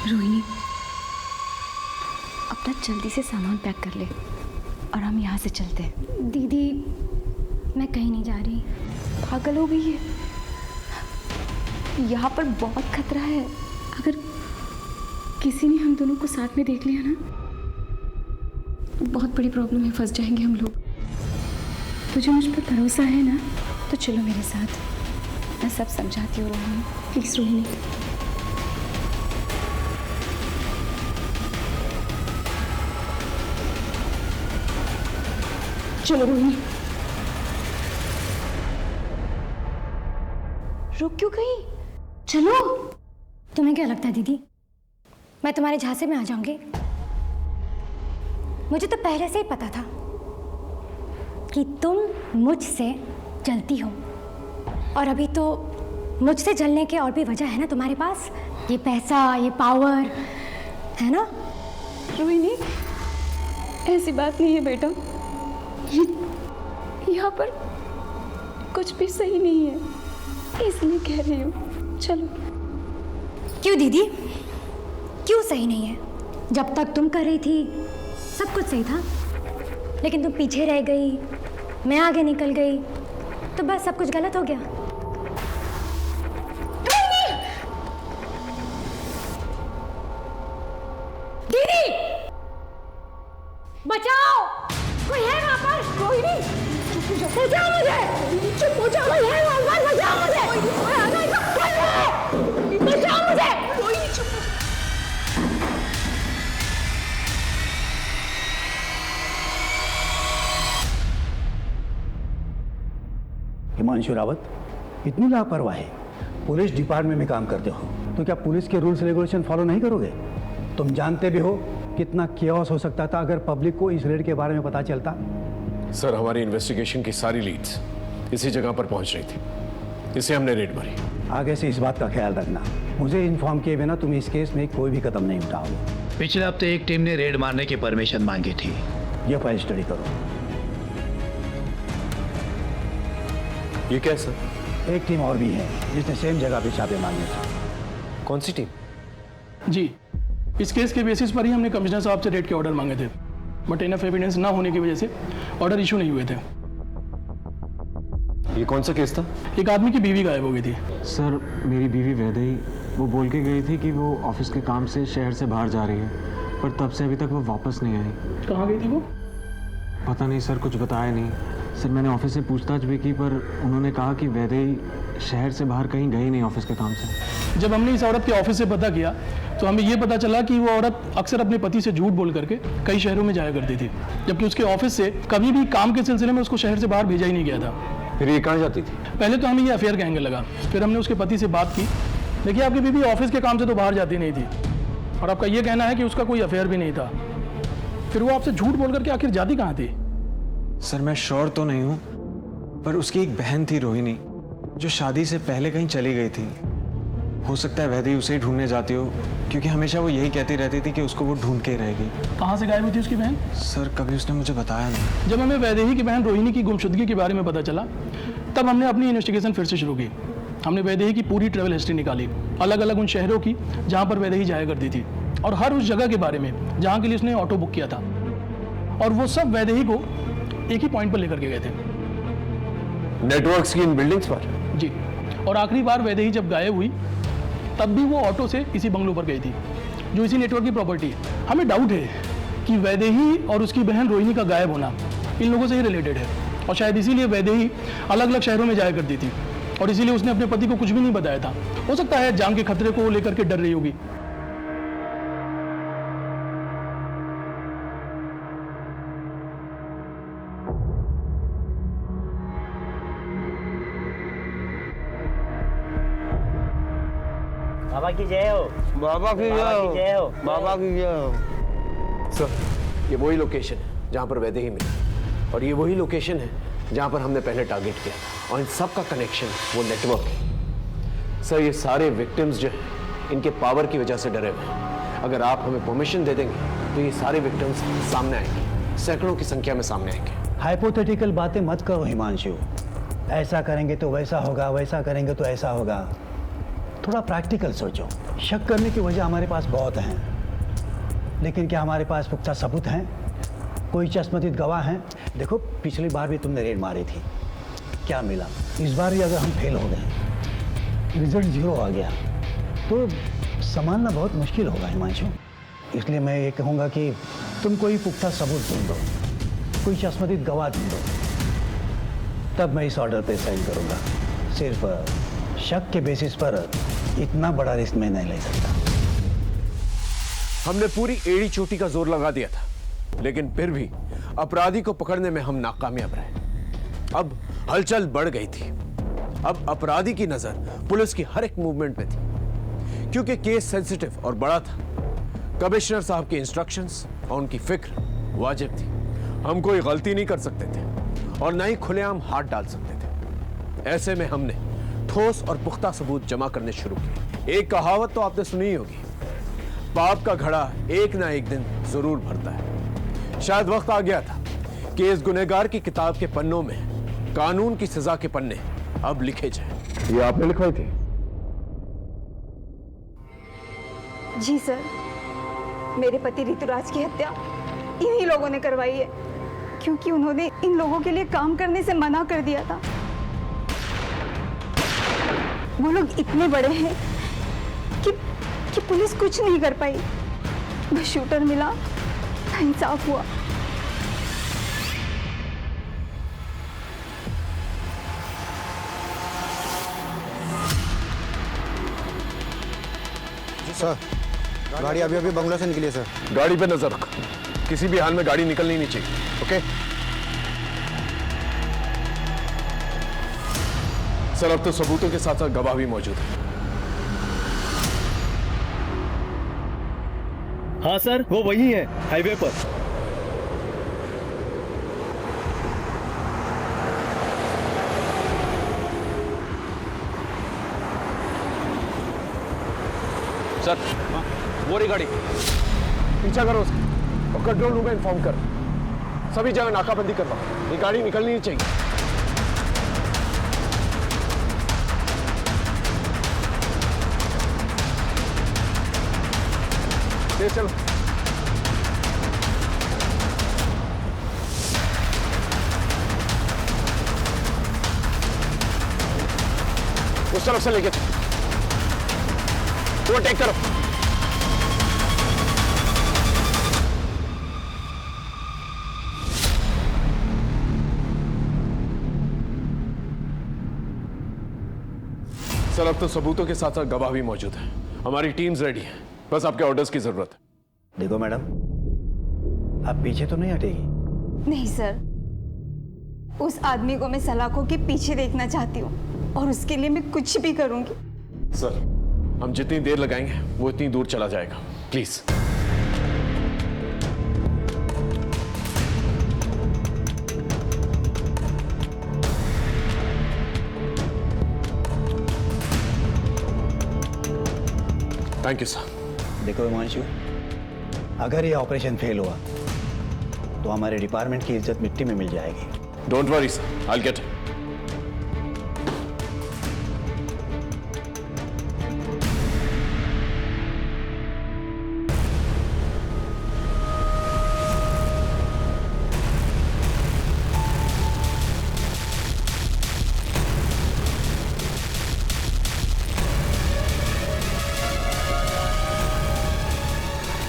Rohini, अपना जल्दी से सामान पैक कर ले और हम यहाँ से चलते हैं। दीदी, मैं कहीं नहीं जा रही। पागल हो गई है, यहाँ पर बहुत खतरा है। अगर किसी ने हम दोनों को साथ में देख लिया ना, बहुत बड़ी प्रॉब्लम है, फंस जाएंगे हम लोग। तुझे मुझ पर भरोसा है ना, तो चलो मेरे साथ, मैं सब समझाती हूँ रोहिणी। प्लीज रोहिणी। चलो रोहिणी। रुक क्यों गई? चलो। तुम्हें क्या लगता है दीदी, मैं तुम्हारे झांसे में आ जाऊंगी? मुझे तो पहले से ही पता था कि तुम मुझसे जलती हो, और अभी तो मुझसे जलने के और भी वजह है ना तुम्हारे पास, ये पैसा, ये पावर, है ना? रोहिणी, ऐसी बात नहीं है बेटा, यहाँ पर कुछ भी सही नहीं है, इसलिए कह रही हूँ। चलो। क्यों दीदी, क्यों सही नहीं है? जब तक तुम कर रही थी सब कुछ सही था, लेकिन तुम पीछे रह गई, मैं आगे निकल गई, तो बस सब कुछ गलत हो गया। दीदी बचाओ, कोई है वहां पर? रोहिणी बचाओ मुझे, चुप हो जाओ, कोई है वहां पर? बचाओ मुझे, बचाओ मुझे। रोहिणी चुप। हिमांशु रावत, इतनी लापरवाही। पुलिस डिपार्टमेंट में काम करते हो तो क्या पुलिस के रूल्स रेगुलेशन फॉलो नहीं करोगे? तुम जानते भी हो कितना केओस हो सकता था अगर पब्लिक को इस रेड के बारे में पता चलता। सर, हमारी इन्वेस्टिगेशन की सारी लीड्स इसी जगह पर पहुंच रही थी, इसे हमने रेड मारी। आगे से इस बात का ख्याल रखना, मुझे इन्फॉर्म किए बिना तुम इस केस में कोई भी कदम नहीं उठाओगे। पिछले हफ्ते एक टीम ने रेड मारने की परमिशन मांगी थी। ये फाइल स्टडी करो। ये क्या सर? एक टीम और भी है जिसने सेम जगह पे छापे मारने थे। कौन सी टीम? जी, इस केस के बेसिस पर ही हमने कमिश्नर साहब से रेड के ऑर्डर मांगे थे, बट इनफ एविडेंस ना होने की वजह से ऑर्डर इशू नहीं हुए थे। ये कौन सा केस था? एक आदमी की बीवी गायब हो गई थी। सर, मेरी बीवी वैदेही, वो बोल के गई थी कि वो ऑफिस के काम से शहर से बाहर जा रही है, पर तब से अभी तक वो वापस नहीं आई। कहाँ गई थी वो? पता नहीं सर, कुछ बताया नहीं। सर, मैंने ऑफिस से पूछताछ भी की, पर उन्होंने कहा कि वैदेही शहर से बाहर कहीं गई नहीं ऑफिस के काम से। जब हमने इस औरत के ऑफिस से पता किया तो हमें ये पता चला कि वो औरत अक्सर अपने पति से झूठ बोल करके कई शहरों में जाया करती थी, जबकि उसके ऑफिस से कभी भी काम के सिलसिले में उसको शहर से बाहर भेजा ही नहीं गया था। फिर ये कहाँ जाती थी? पहले तो हमें ये अफेयर का एंगल लगा, फिर हमने उसके पति से बात की। देखिए, आपकी बीवी ऑफिस के काम से तो बाहर जाती नहीं थी, और आपका ये कहना है कि उसका कोई अफेयर भी नहीं था, फिर वो आपसे झूठ बोल करके आखिर जाती कहाँ थी? सर, मैं श्योर तो नहीं हूँ, पर उसकी एक बहन थी रोहिणी, जो शादी से पहले कहीं चली गई थी। हो सकता है वैदेही उसे ही ढूंढने जाती हो, क्योंकि हमेशा वो यही कहती रहती थी कि उसको वो ढूंढ के रहेगी। कहाँ से गायब हुई थी उसकी बहन? सर, कभी उसने मुझे बताया नहीं। जब हमें वैदेही की बहन रोहिणी की गुमशुदगी के बारे में पता चला, तब हमने अपनी इन्वेस्टिगेशन फिर से शुरू की। हमने वैदेही की पूरी ट्रैवल हिस्ट्री निकाली, अलग अलग उन शहरों की जहाँ पर वैदेही जाया करती थी, और हर उस जगह के बारे में जहाँ के लिए उसने ऑटो बुक किया था, और वो सब वैदेही को एक ही पॉइंट पर लेकर के गए थे, नेटवर्क्स की इन बिल्डिंग्स पर। जी, और आखिरी बार वैदेही जब गायब हुई तब भी वो ऑटो से इसी बंगलों पर गई थी, जो इसी नेटवर्क की प्रॉपर्टी है। हमें डाउट है कि वैदेही और उसकी बहन रोहिणी का गायब होना इन लोगों से ही रिलेटेड है, और शायद इसीलिए वैदेही अलग अलग शहरों में जाया करती थी, और इसीलिए उसने अपने पति को कुछ भी नहीं बताया था। हो सकता है जान के खतरे को लेकर के डर रही होगी। बाबा की जय हो। बाबा की जय हो। बाबा की जय हो। सर, ये वही लोकेशन है जहाँ पर वैदेही मिली, और ये वही लोकेशन है जहाँ पर हमने पहले टारगेट किया था, और इन सब का कनेक्शन वो नेटवर्क है। सर, ये सारे विक्टिम्स जो हैं इनके पावर की वजह से डरे हुए हैं। अगर आप हमें परमिशन दे देंगे तो ये सारे विक्टिम्स सामने आएंगे, सैकड़ों की संख्या में सामने आएंगे। हाइपोथेटिकल बातें मत करो हिमांशु। ऐसा करेंगे तो वैसा होगा, वैसा करेंगे तो ऐसा होगा। थोड़ा प्रैक्टिकल सोचो। शक करने की वजह हमारे पास बहुत हैं, लेकिन क्या हमारे पास पुख्ता सबूत हैं? कोई चश्मदीद गवाह हैं? देखो, पिछली बार भी तुमने रेड मारी थी, क्या मिला? इस बार भी अगर हम फेल हो गए, रिजल्ट 0 आ गया, तो संभालना बहुत मुश्किल होगा हिमांशु। इसलिए मैं ये कहूँगा कि तुम कोई पुख्ता सबूत ढूंढो, कोई चश्मदीद गवाह ढूंढो। तब मैं इस ऑर्डर पे साइन करूंगा। सिर्फ शक के बेसिस पर इतना बड़ा रिस्क मैं नहीं ले सकता। हमने पूरी एड़ी चोटी का जोर लगा दिया था, लेकिन फिर भी अपराधी को पकड़ने में हम नाकामयाब रहे। अब हलचल बढ़ गई थी। अब अपराधी की नजर पुलिस की हर एक मूवमेंट पे थी, क्योंकि केस सेंसिटिव और बड़ा था। कमिश्नर साहब की इंस्ट्रक्शंस और उनकी फिक्र वाजिब थी। हम कोई गलती नहीं कर सकते थे और ना ही खुलेआम हाथ डाल सकते थे। ऐसे में हमने ठोस और पुख्ता सबूत जमा करने शुरू किए। एक कहावत तो आपने सुनी ही होगी, पाप का घड़ा एक ना एक दिन जरूर भरता है। शायद वक्त आ गया था कि इस गुनहगार की किताब के पन्नों में कानून की सजा के पन्ने अब लिखे जाएं। ये आपने लिखवाई थी? जी सर, मेरे पति ऋतुराज की हत्या इन्हीं लोगों ने करवाई है, क्योंकि उन्होंने इन लोगों के लिए काम करने से मना कर दिया था। वो लोग इतने बड़े हैं कि पुलिस कुछ नहीं कर पाई। बस शूटर मिला, इंसाफ हुआ। सर, गाड़ी अभी अभी बंगलो से निकली है सर। गाड़ी पे नजर रख, किसी भी हाल में गाड़ी निकलनी नहीं चाहिए। ओके सर, अब तो सबूतों के साथ साथ गवाह भी मौजूद है। हाँ सर, वो वही है हाईवे पर। सर, वो रही गाड़ी। पीछा करो उसका और कंट्रोल रूम में इन्फॉर्म कर। सभी जगह नाकाबंदी करवा। ये गाड़ी निकलनी नहीं चाहिए। तेज चलो। उस तरफ से लेके वो टेक करो। सर, अब तो सबूतों के साथ साथ गवाह भी मौजूद है। हमारी टीम्स रेडी है, बस आपके ऑर्डर्स की जरूरत है। देखो मैडम, आप पीछे तो नहीं हटेगी? नहीं सर, उस आदमी को मैं सलाखों के पीछे देखना चाहती हूँ और उसके लिए मैं कुछ भी करूंगी। सर, हम जितनी देर लगाएंगे वो इतनी दूर चला जाएगा। प्लीज। Thank you sir. देखो हिमांशु, अगर ये ऑपरेशन फेल हुआ तो हमारे डिपार्टमेंट की इज्जत मिट्टी में मिल जाएगी। Don't worry sir, I will get it.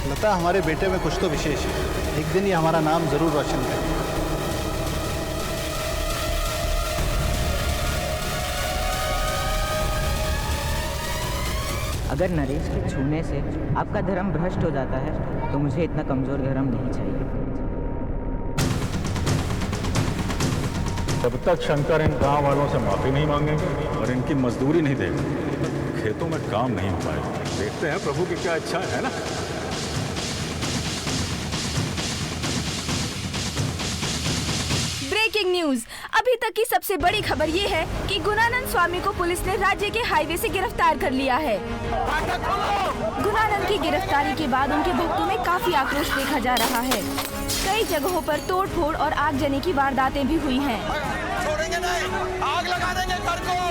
लगता है हमारे बेटे में कुछ तो विशेष है। एक दिन ये हमारा नाम जरूर रोशन करेगा। अगर नरेश के छूने से आपका धर्म भ्रष्ट हो जाता है तो मुझे इतना कमजोर धर्म नहीं चाहिए। जब तक शंकर इन गांव वालों से माफी नहीं मांगेंगे और इनकी मजदूरी नहीं देंगे, खेतों में काम नहीं हो पाएगा। देखते हैं प्रभु की क्या इच्छा है ना। Breaking news. अभी तक की सबसे बड़ी खबर ये है कि गुणानंद स्वामी को पुलिस ने राज्य के हाईवे से गिरफ्तार कर लिया है। गुणानंद की गिरफ्तारी के बाद उनके भक्तों में काफी आक्रोश देखा जा रहा है। कई जगहों पर तोड़फोड़ और आगजनी की वारदातें भी हुई हैं। छोड़ेंगे नहीं, आग लगा देंगे घर को।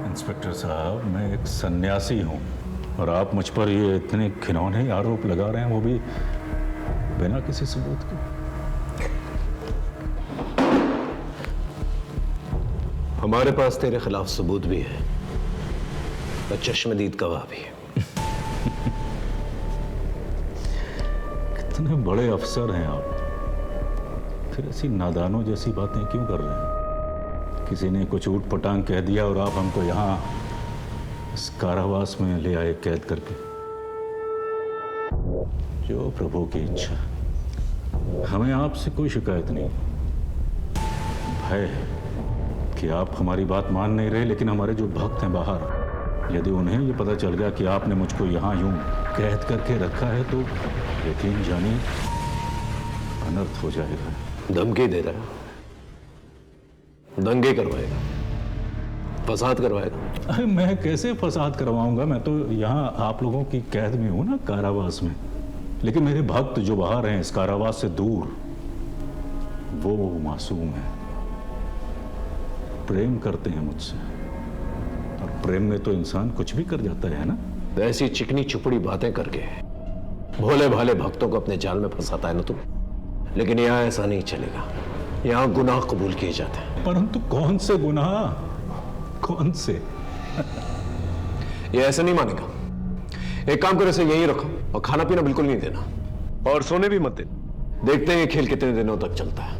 इंस्पेक्टर साहब, मैं एक सन्यासी हूँ और आप मुझ पर ये इतने घिनौने आरोप लगा रहे हैं, वो भी बिना किसी सबूत के। हमारे पास तेरे खिलाफ सबूत भी है और चश्मदीद गवाह भी है। कितने बड़े अफसर हैं आप, फिर ऐसी नादानों जैसी बातें क्यों कर रहे हैं? किसी ने कुछ ऊट पटांग कह दिया और आप हमको यहाँ इस कारावास में ले आए कैद करके। जो प्रभु की इच्छा, हमें आपसे कोई शिकायत नहीं। भय है कि आप हमारी बात मान नहीं रहे, लेकिन हमारे जो भक्त हैं बाहर, यदि उन्हें ये पता चल गया कि आपने मुझको यहाँ यूं कैद करके रखा है तो यकीन जानिए अनर्थ हो जाएगा। धमकी दे रहा है, दंगे करवाएगा, फसाद करवाएगा। अरे मैं कैसे फसाद करवाऊंगा? मैं तो यहाँ आप लोगों की कैद में हूं ना, कारावास में। लेकिन मेरे भक्त जो बाहर हैं इस कारावास से दूर, वो मासूम है, प्रेम करते हैं मुझसे, और प्रेम में तो इंसान कुछ भी कर जाता है ना। ऐसी चिकनी चुपड़ी बातें करके भोले भाले भक्तों को अपने जाल में फंसाता है ना तुम। लेकिन यहाँ ऐसा नहीं चलेगा, यहाँ गुनाह कबूल किए जाते हैं। परंतु कौन से गुनाह, कौन से? ये ऐसे नहीं मानेगा। एक काम करो, इसे यहीं रखो और खाना पीना बिल्कुल नहीं देना, और सोने भी मत देना। देखते हैं ये खेल कितने दिनों तक चलता है।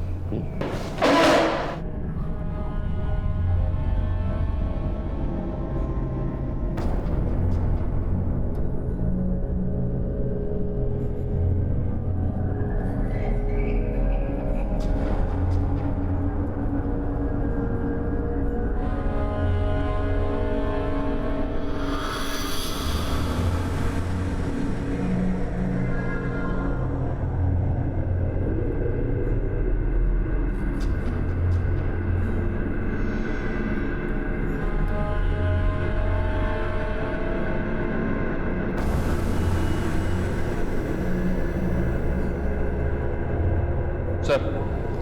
सर,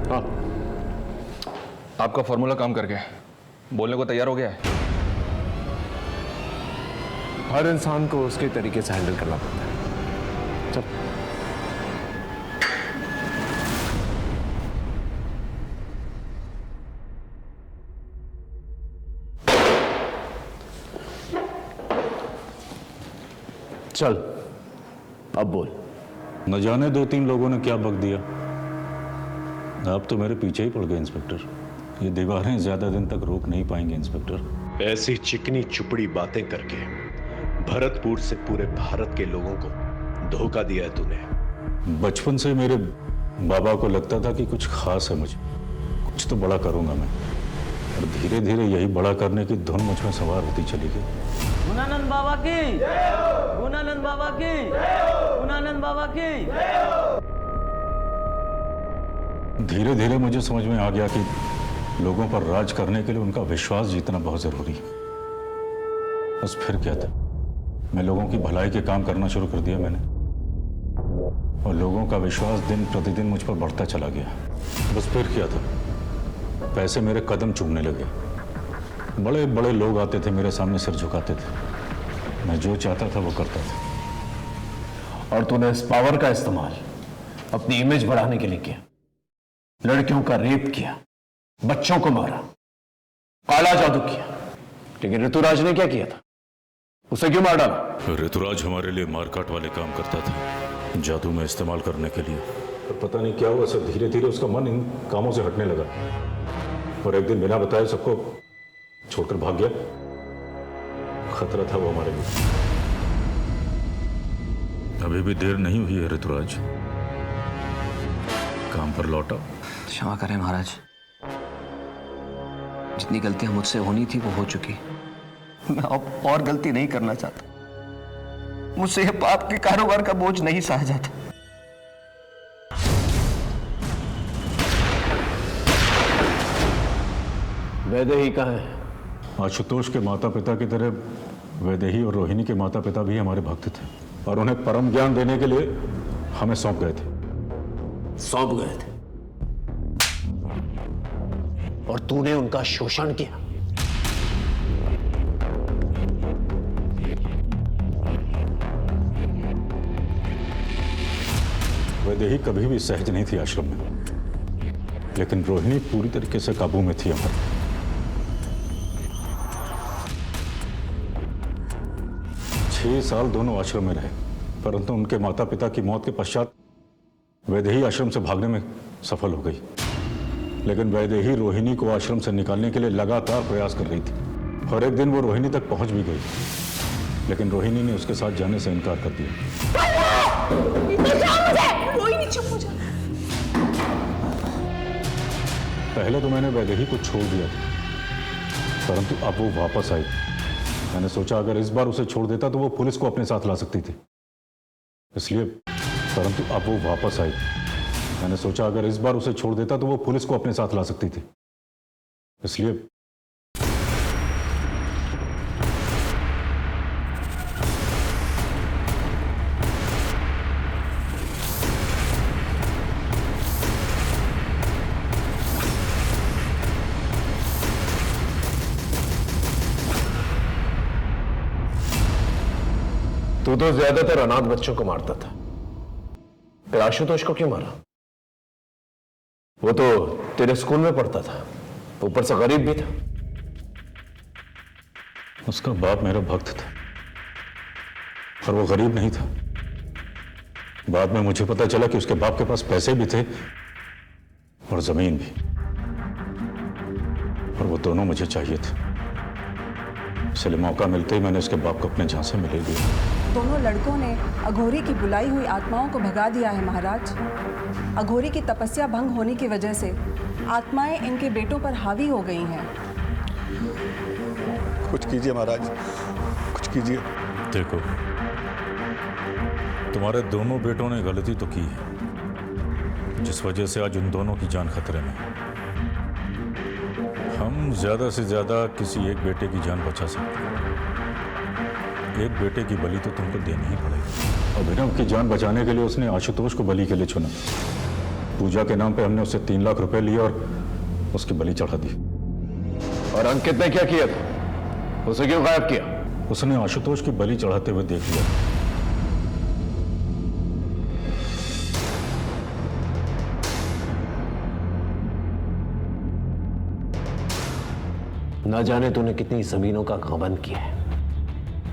हाँ, आपका फॉर्मूला काम कर गया, बोलने को तैयार हो गया है। हर इंसान को उसके तरीके से हैंडल करना पड़ता है। चल। चल, अब बोल। न जाने 2-3 लोगों ने क्या बक दिया, आप तो मेरे पीछे ही पड़ गए इंस्पेक्टर। ये दीवारें ज्यादा दिन तक रोक नहीं पाएंगे इंस्पेक्टर। ऐसी चिकनी चुपड़ी बातें करके भरतपुर से पूरे भारत के लोगों को धोखा दिया है तूने। बचपन से मेरे बाबा को लगता था कि कुछ खास है मुझे, कुछ तो बड़ा करूंगा मैं, और धीरे धीरे यही बड़ा करने की धुन मुझ में सवार होती चली गई। गुणानंद बाबा की, गुणानंद बाबा की, गुणानंद बाबा की। धीरे धीरे मुझे समझ में आ गया कि लोगों पर राज करने के लिए उनका विश्वास जीतना बहुत जरूरी है। बस फिर क्या था, मैं लोगों की भलाई के काम करना शुरू कर दिया मैंने, और लोगों का विश्वास दिन प्रतिदिन मुझ पर बढ़ता चला गया। बस फिर क्या था, पैसे मेरे कदम चूमने लगे। बड़े बड़े लोग आते थे मेरे सामने सिर झुकाते थे, मैं जो चाहता था वो करता था। और तूने इस पावर का इस्तेमाल अपनी इमेज बढ़ाने के लिए किया। लड़कियों का रेप किया, बच्चों को मारा, काला जादू किया। लेकिन ऋतुराज ने क्या किया था? उसे क्यों मार डाला? ऋतुराज हमारे लिए मारकाट वाले काम करता था, जादू में इस्तेमाल करने के लिए। पर पता नहीं क्या हुआ सर, धीरे धीरे उसका मन इन कामों से हटने लगा, और एक दिन बिना बताए सबको छोड़कर भाग गया। खतरा था वो हमारे लिए। अभी भी देर नहीं हुई है ऋतुराज, काम पर लौटा। क्षमा करें महाराज, जितनी गलतियां मुझसे होनी थी वो हो चुकी। मैं अब और गलती नहीं करना चाहता। मुझसे यह पाप के कारोबार का बोझ नहीं सहा जाता। वैदेही कहाँ है? आशुतोष के माता पिता की तरह वैदेही और रोहिणी के माता पिता भी हमारे भक्त थे, और उन्हें परम ज्ञान देने के लिए हमें सौंप गए थे। सौंप गए थे और तूने उनका शोषण किया। वैदेही कभी भी सहज नहीं थी आश्रम में, लेकिन रोहिणी पूरी तरीके से काबू में थी हमारे। 6 साल दोनों आश्रम में रहे, परंतु उनके माता पिता की मौत के पश्चात वैदेही आश्रम से भागने में सफल हो गई। लेकिन वैदेही रोहिणी को आश्रम से निकालने के लिए लगातार प्रयास कर रही थी और एक दिन वो रोहिणी तक पहुंच भी गई, लेकिन रोहिणी ने उसके साथ जाने से इनकार कर दिया। रोहिणी चुप हो जा। पहले तो मैंने वैदेही को छोड़ दिया था, परंतु अब वो वापस आई। मैंने सोचा अगर इस बार उसे छोड़ देता तो वो पुलिस को अपने साथ ला सकती थी, इसलिए, परंतु अब वो वापस आई। मैंने सोचा अगर इस बार उसे छोड़ देता तो वो पुलिस को अपने साथ ला सकती थी, इसलिए। तू तो ज्यादातर अनाथ बच्चों को मारता था, फिर आशुतोष को क्यों मारा? वो तो तेरे स्कूल में पढ़ता था, ऊपर से गरीब भी था। उसका बाप मेरा भक्त था और वो गरीब नहीं था। बाद में मुझे पता चला कि उसके बाप के पास पैसे भी थे और जमीन भी, और वो दोनों मुझे चाहिए थे। इसलिए मौका मिलते ही मैंने उसके बाप को अपने झांसे में ले लिया। दोनों लड़कों ने अघोरी की बुलाई हुई आत्माओं को भगा दिया है महाराज। अघोरी की तपस्या भंग होने की वजह से आत्माएं इनके बेटों पर हावी हो गई हैं। कुछ कीजिए महाराज, कुछ कीजिए। देखो, तुम्हारे दोनों बेटों ने गलती तो की है, जिस वजह से आज उन दोनों की जान खतरे में। हम ज्यादा से ज्यादा किसी एक बेटे की जान बचा सकते हैं। एक बेटे की बलि तो तुमको देनी ही पड़ेगी। अभिनव की जान बचाने के लिए उसने आशुतोष को बलि के लिए चुना। पूजा के नाम पे हमने उससे 3 लाख रुपए लिए और उसकी बलि चढ़ा दी। और अंकित ने क्या किया था? उसे क्यों गायब किया? उसने आशुतोष की बलि चढ़ाते हुए देख लिया। ना जाने तूने कितनी जमीनों का गबन किया है,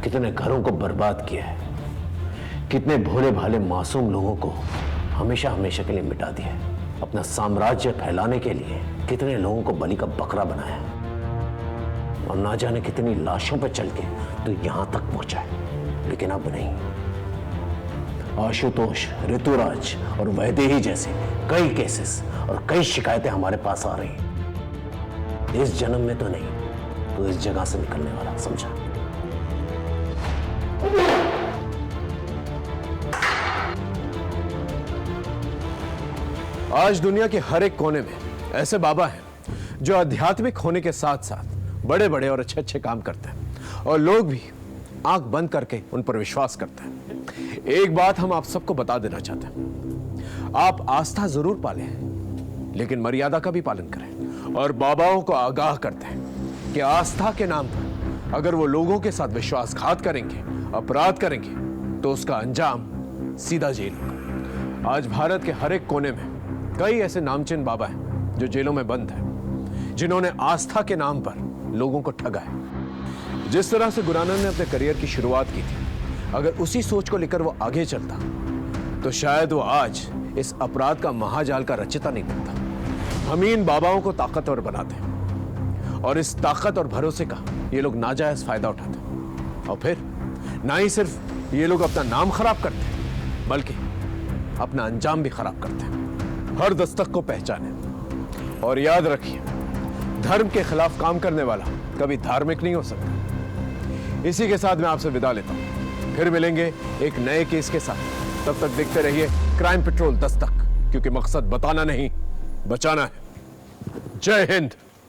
कितने घरों को बर्बाद किया है, कितने भोले भाले मासूम लोगों को हमेशा हमेशा के लिए मिटा दिया है। अपना साम्राज्य फैलाने के लिए कितने लोगों को बलि का बकरा बनाया, और ना जाने कितनी लाशों पर चल के तो यहां तक पहुंचा है। लेकिन अब नहीं। आशुतोष, ऋतुराज और वैदेही जैसे कई केसेस और कई शिकायतें हमारे पास आ रही हैं। इस जन्म में तो नहीं, तो इस जगह से निकलने वाला, समझा? आज दुनिया के हर एक कोने में ऐसे बाबा हैं जो आध्यात्मिक होने के साथ साथ बड़े बड़े और अच्छे अच्छे काम करते हैं, और लोग भी आंख बंद करके उन पर विश्वास करते हैं। एक बात हम आप सबको बता देना चाहते हैं, आप आस्था जरूर पालें, लेकिन मर्यादा का भी पालन करें। और बाबाओं को आगाह करते हैं कि आस्था के नाम पर अगर वो लोगों के साथ विश्वासघात करेंगे, अपराध करेंगे, तो उसका अंजाम सीधा जेल होगा। आज भारत के हर एक कोने में कई ऐसे नामचीन बाबा हैं जो जेलों में बंद हैं, जिन्होंने आस्था के नाम पर लोगों को ठगा है। जिस तरह से गुरु नानक ने अपने करियर की शुरुआत की थी, अगर उसी सोच को लेकर वो आगे चलता तो शायद वो आज इस अपराध का महाजाल का रचयिता नहीं बनता। हम इन बाबाओं को ताकतवर बनाते हैं, और इस ताकत और भरोसे का ये लोग नाजायज फायदा उठाते हैं। और फिर ना ही सिर्फ ये लोग अपना नाम खराब करते हैं, बल्कि अपना अंजाम भी खराब करते हैं। हर दस्तक को पहचाने और याद रखिए, धर्म के खिलाफ काम करने वाला कभी धार्मिक नहीं हो सकता। इसी के साथ मैं आपसे विदा लेता हूं, फिर मिलेंगे एक नए केस के साथ। तब तक देखते रहिए क्राइम पेट्रोल दस्तक, क्योंकि मकसद बताना नहीं, बचाना है। जय हिंद।